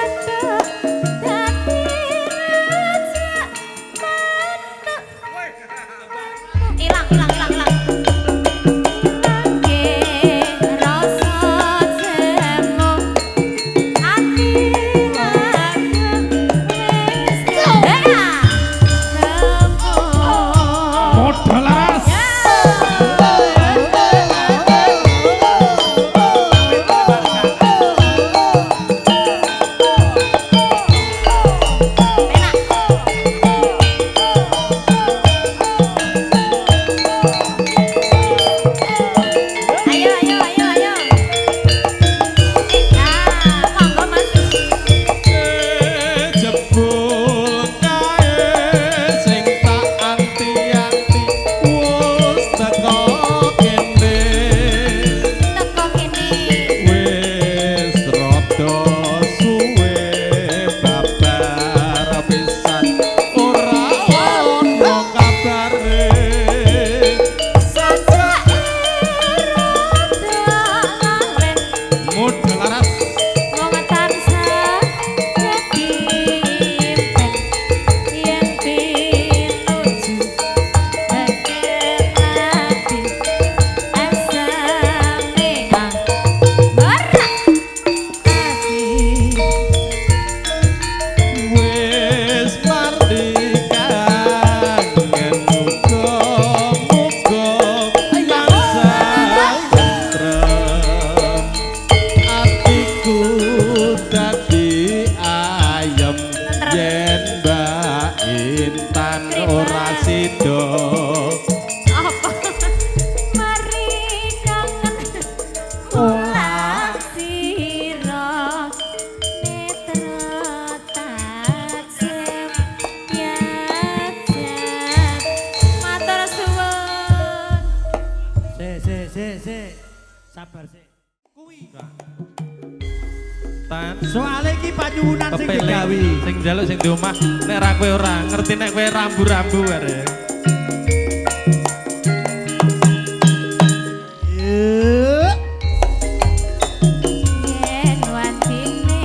[SPEAKER 6] Intan ora sida
[SPEAKER 5] Apa? Mari kangen mulang sira netra taksih piajat matur suwun.
[SPEAKER 3] Sabar sih. Kuwi.
[SPEAKER 6] Tan
[SPEAKER 3] Soale iki panyuwunan sing digawe.
[SPEAKER 6] sing njaluk sing di omah nek ra kowe ora ngerti nek kowe rambu-rambu bare.
[SPEAKER 5] Yen wantine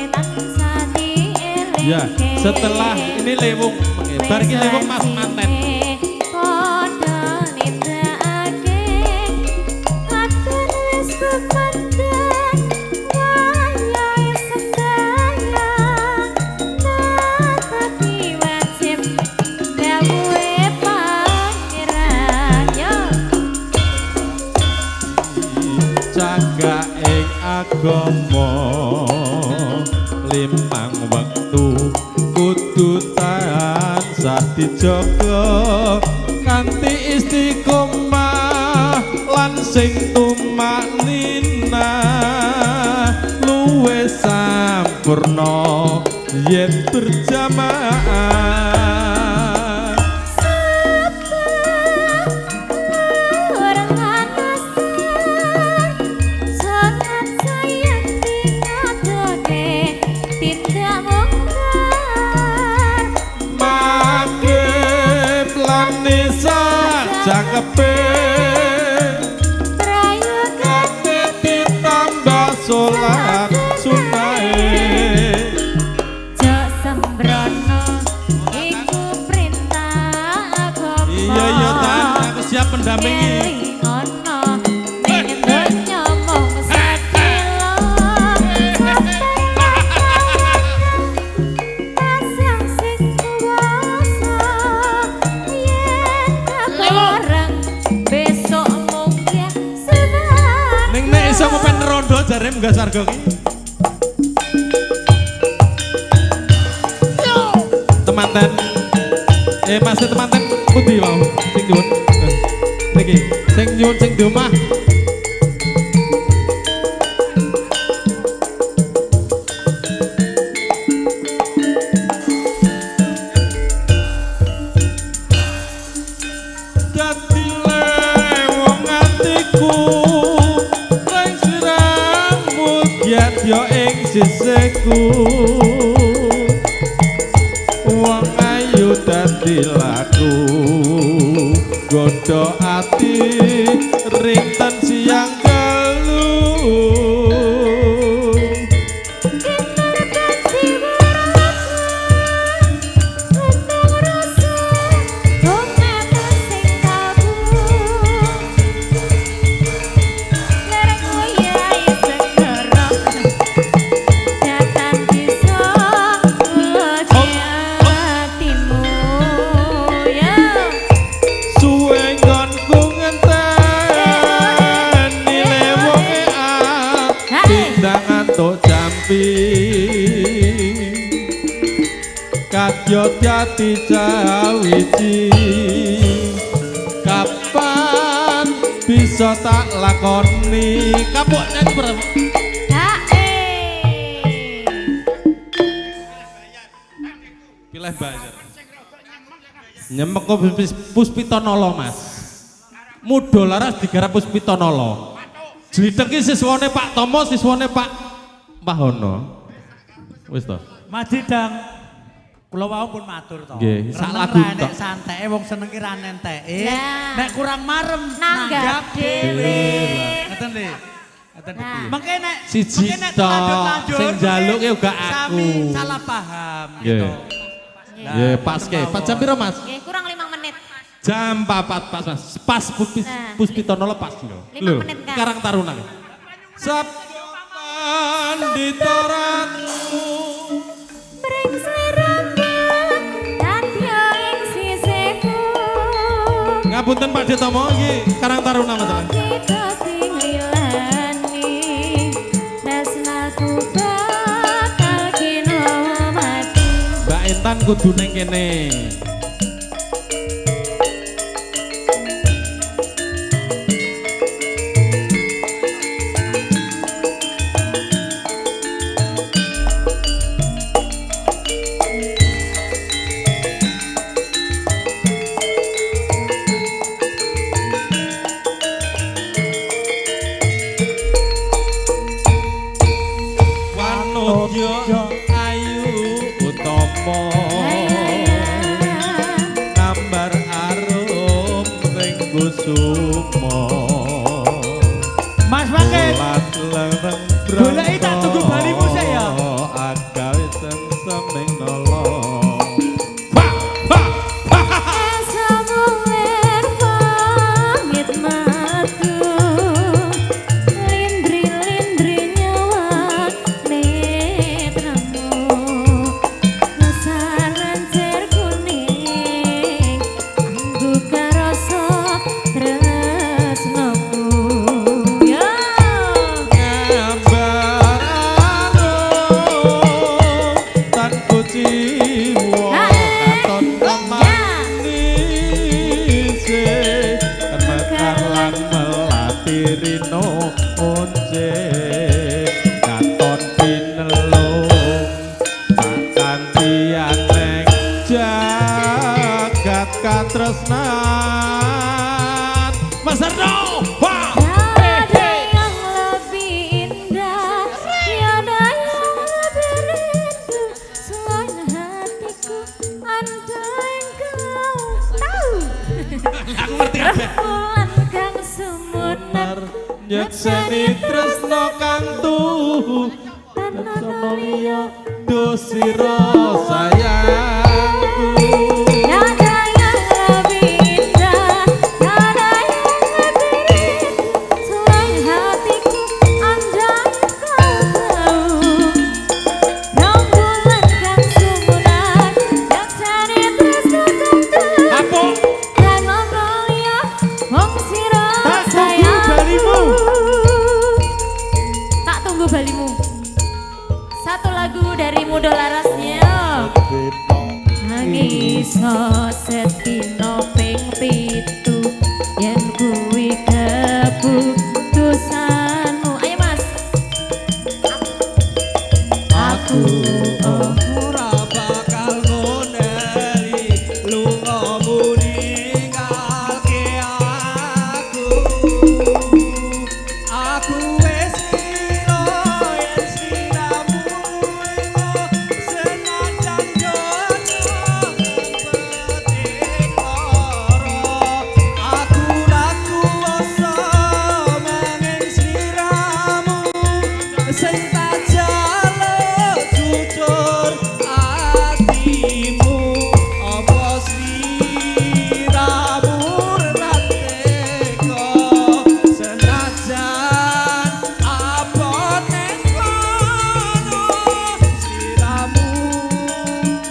[SPEAKER 5] tansah dielingke.
[SPEAKER 6] Ya, setelah ini lewung, bar iki lewung Mas manten.
[SPEAKER 5] Padha nindakake kadang wis kepandang wayahe sedaya tapi wajib gawe pangeran yo
[SPEAKER 6] Cagak ing agama limang wektu kudu tansah dijaga kanthi istiqomah lan sing tumaknina luwih sampurna yen berjamaah.
[SPEAKER 5] orang anasan sangat sayang dingatake tindak mungkar
[SPEAKER 6] Maghrib lan nisa cakepe
[SPEAKER 5] prayogane
[SPEAKER 6] ditambah sholat sunahe
[SPEAKER 5] jok sembrono iku perintah agama
[SPEAKER 6] iya iya tan aku siap pendampingi
[SPEAKER 5] ngono ning donya mung sakilo pasang sing kuwasa yen bareng besok mungkin sebar
[SPEAKER 6] ning nek iso mepen rondo jare munggah sarga ki temanten masih temanten pundi mau sing nyuwun niki sing nyuwun sing di omah dadi lewong atiku ning siramu giat yo ing sisihku wong ayu dadi laku godho ati rinten siang telu suwe nggonku ngenteni lewonge tindang antuk jampi kadya jati cawiji kapan bisa tak lakoni kapok nyanyi berapa pilih banyak nyemek kok Puspitanala Mas Muda Laras digarap Puspitanala jlitheng ki siswane Pak Tomo siswane Pak Mahono wis to
[SPEAKER 3] Mas Didang kula wau pun matur to.
[SPEAKER 6] Nggih, sak
[SPEAKER 3] Reneng
[SPEAKER 6] lagu
[SPEAKER 3] ra
[SPEAKER 6] tok.
[SPEAKER 3] nek santeke wong seneng ki ra nenteke.
[SPEAKER 5] Lah.
[SPEAKER 3] Nek kurang marem
[SPEAKER 5] Nanggap dhewe.
[SPEAKER 3] Ngeten lho. Ngeten
[SPEAKER 5] Nah.
[SPEAKER 3] iki. Mengke nek
[SPEAKER 6] Siji
[SPEAKER 3] mengke nek
[SPEAKER 6] tok,
[SPEAKER 3] lanjut-lanjut,
[SPEAKER 6] sing njaluk ki uga
[SPEAKER 3] sami
[SPEAKER 6] aku.
[SPEAKER 3] salah paham
[SPEAKER 6] Nggih.
[SPEAKER 3] gitu.
[SPEAKER 6] nggih pas ke pas jam piro Mas
[SPEAKER 5] Nggih, kurang 5 menit.
[SPEAKER 6] jam 4 pas Mas pas
[SPEAKER 5] Nah.
[SPEAKER 6] Puspitanala pas lho
[SPEAKER 5] 5 menit, Kak.
[SPEAKER 6] Karang Taruna Sabdan ditoratmu
[SPEAKER 5] Bring serangga dadya ing sisihku.
[SPEAKER 6] ngapunten Pak Detomo iki Karang Taruna Mas
[SPEAKER 5] Kita sing liyani tresnaku bakal kino mati.
[SPEAKER 6] Mbak Intan Kenalan kudu ning kene. Wanudya ayu utama nambar arum ring kusuma.
[SPEAKER 3] Mas Paket.
[SPEAKER 6] Goleki
[SPEAKER 3] tak tunggu balimu sik ya.
[SPEAKER 6] Agawe semeng nolong.
[SPEAKER 5] Samuwer pamit matu lindri-lindri nyawa netramu lesaran cer kuning buka rasa tresnamu ya
[SPEAKER 6] Tan kuciwa katon kemanise temekan lan melati rino once katon pinelung tak kanthi aneng jagat katresnan Mas Arno wah
[SPEAKER 5] ada yang lebih indah, tiada yang lebih rindu selain hatiku. Andai kau tahu, rembulan kang sumunar,
[SPEAKER 6] nyekseni tresno kang tuhu
[SPEAKER 5] tanah liya.
[SPEAKER 6] dosira sayangku.
[SPEAKER 5] Tiada yang lebih indah, tiada yang lebih rindu selain hatiku. Andai kau tahu, rembulan kang sumunar, nyekseni tresno kang tuhu.
[SPEAKER 6] Apa?
[SPEAKER 5] Tanah liya, wong sira
[SPEAKER 3] Tak tunggu
[SPEAKER 5] sayangku.
[SPEAKER 3] balimu.
[SPEAKER 5] Tak tunggu balimu. Satu lagu dari Mudo Larasnya. Nangisa setino ping pitu yen kuwi keputusanmu. Ayo Mas. Aku
[SPEAKER 3] Ora bakal ngoneli lungamu ninggalke aku. Aku wis ira yen sliramu senajan jodoh petik lara. Aku ra kuwasa maning sliramu sing tak jaluk jujur atimu apa sliramu ra teka senajan apa ning kono sliramu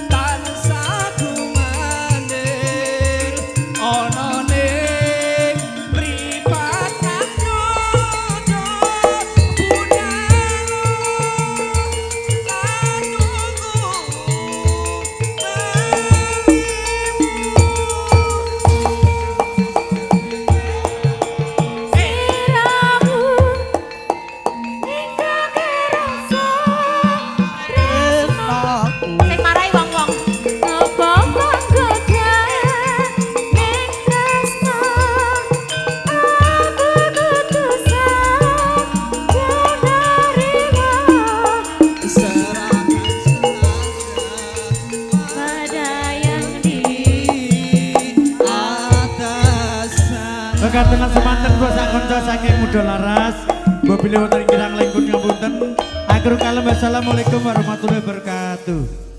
[SPEAKER 3] tansah gumanil ana ning mripat kang nyodo
[SPEAKER 5] sing marai wong-wong. Apa manggoda ning tresno, aku kutusan menerima pada yang di
[SPEAKER 3] atasan. Kekatenan semanten kula sak kanca saking Mudo Laras. Mbok bilih wonten kirang langkung ngapunten. Akhirul kalam wassalamualaikum warahmatullahi wabarakatuh.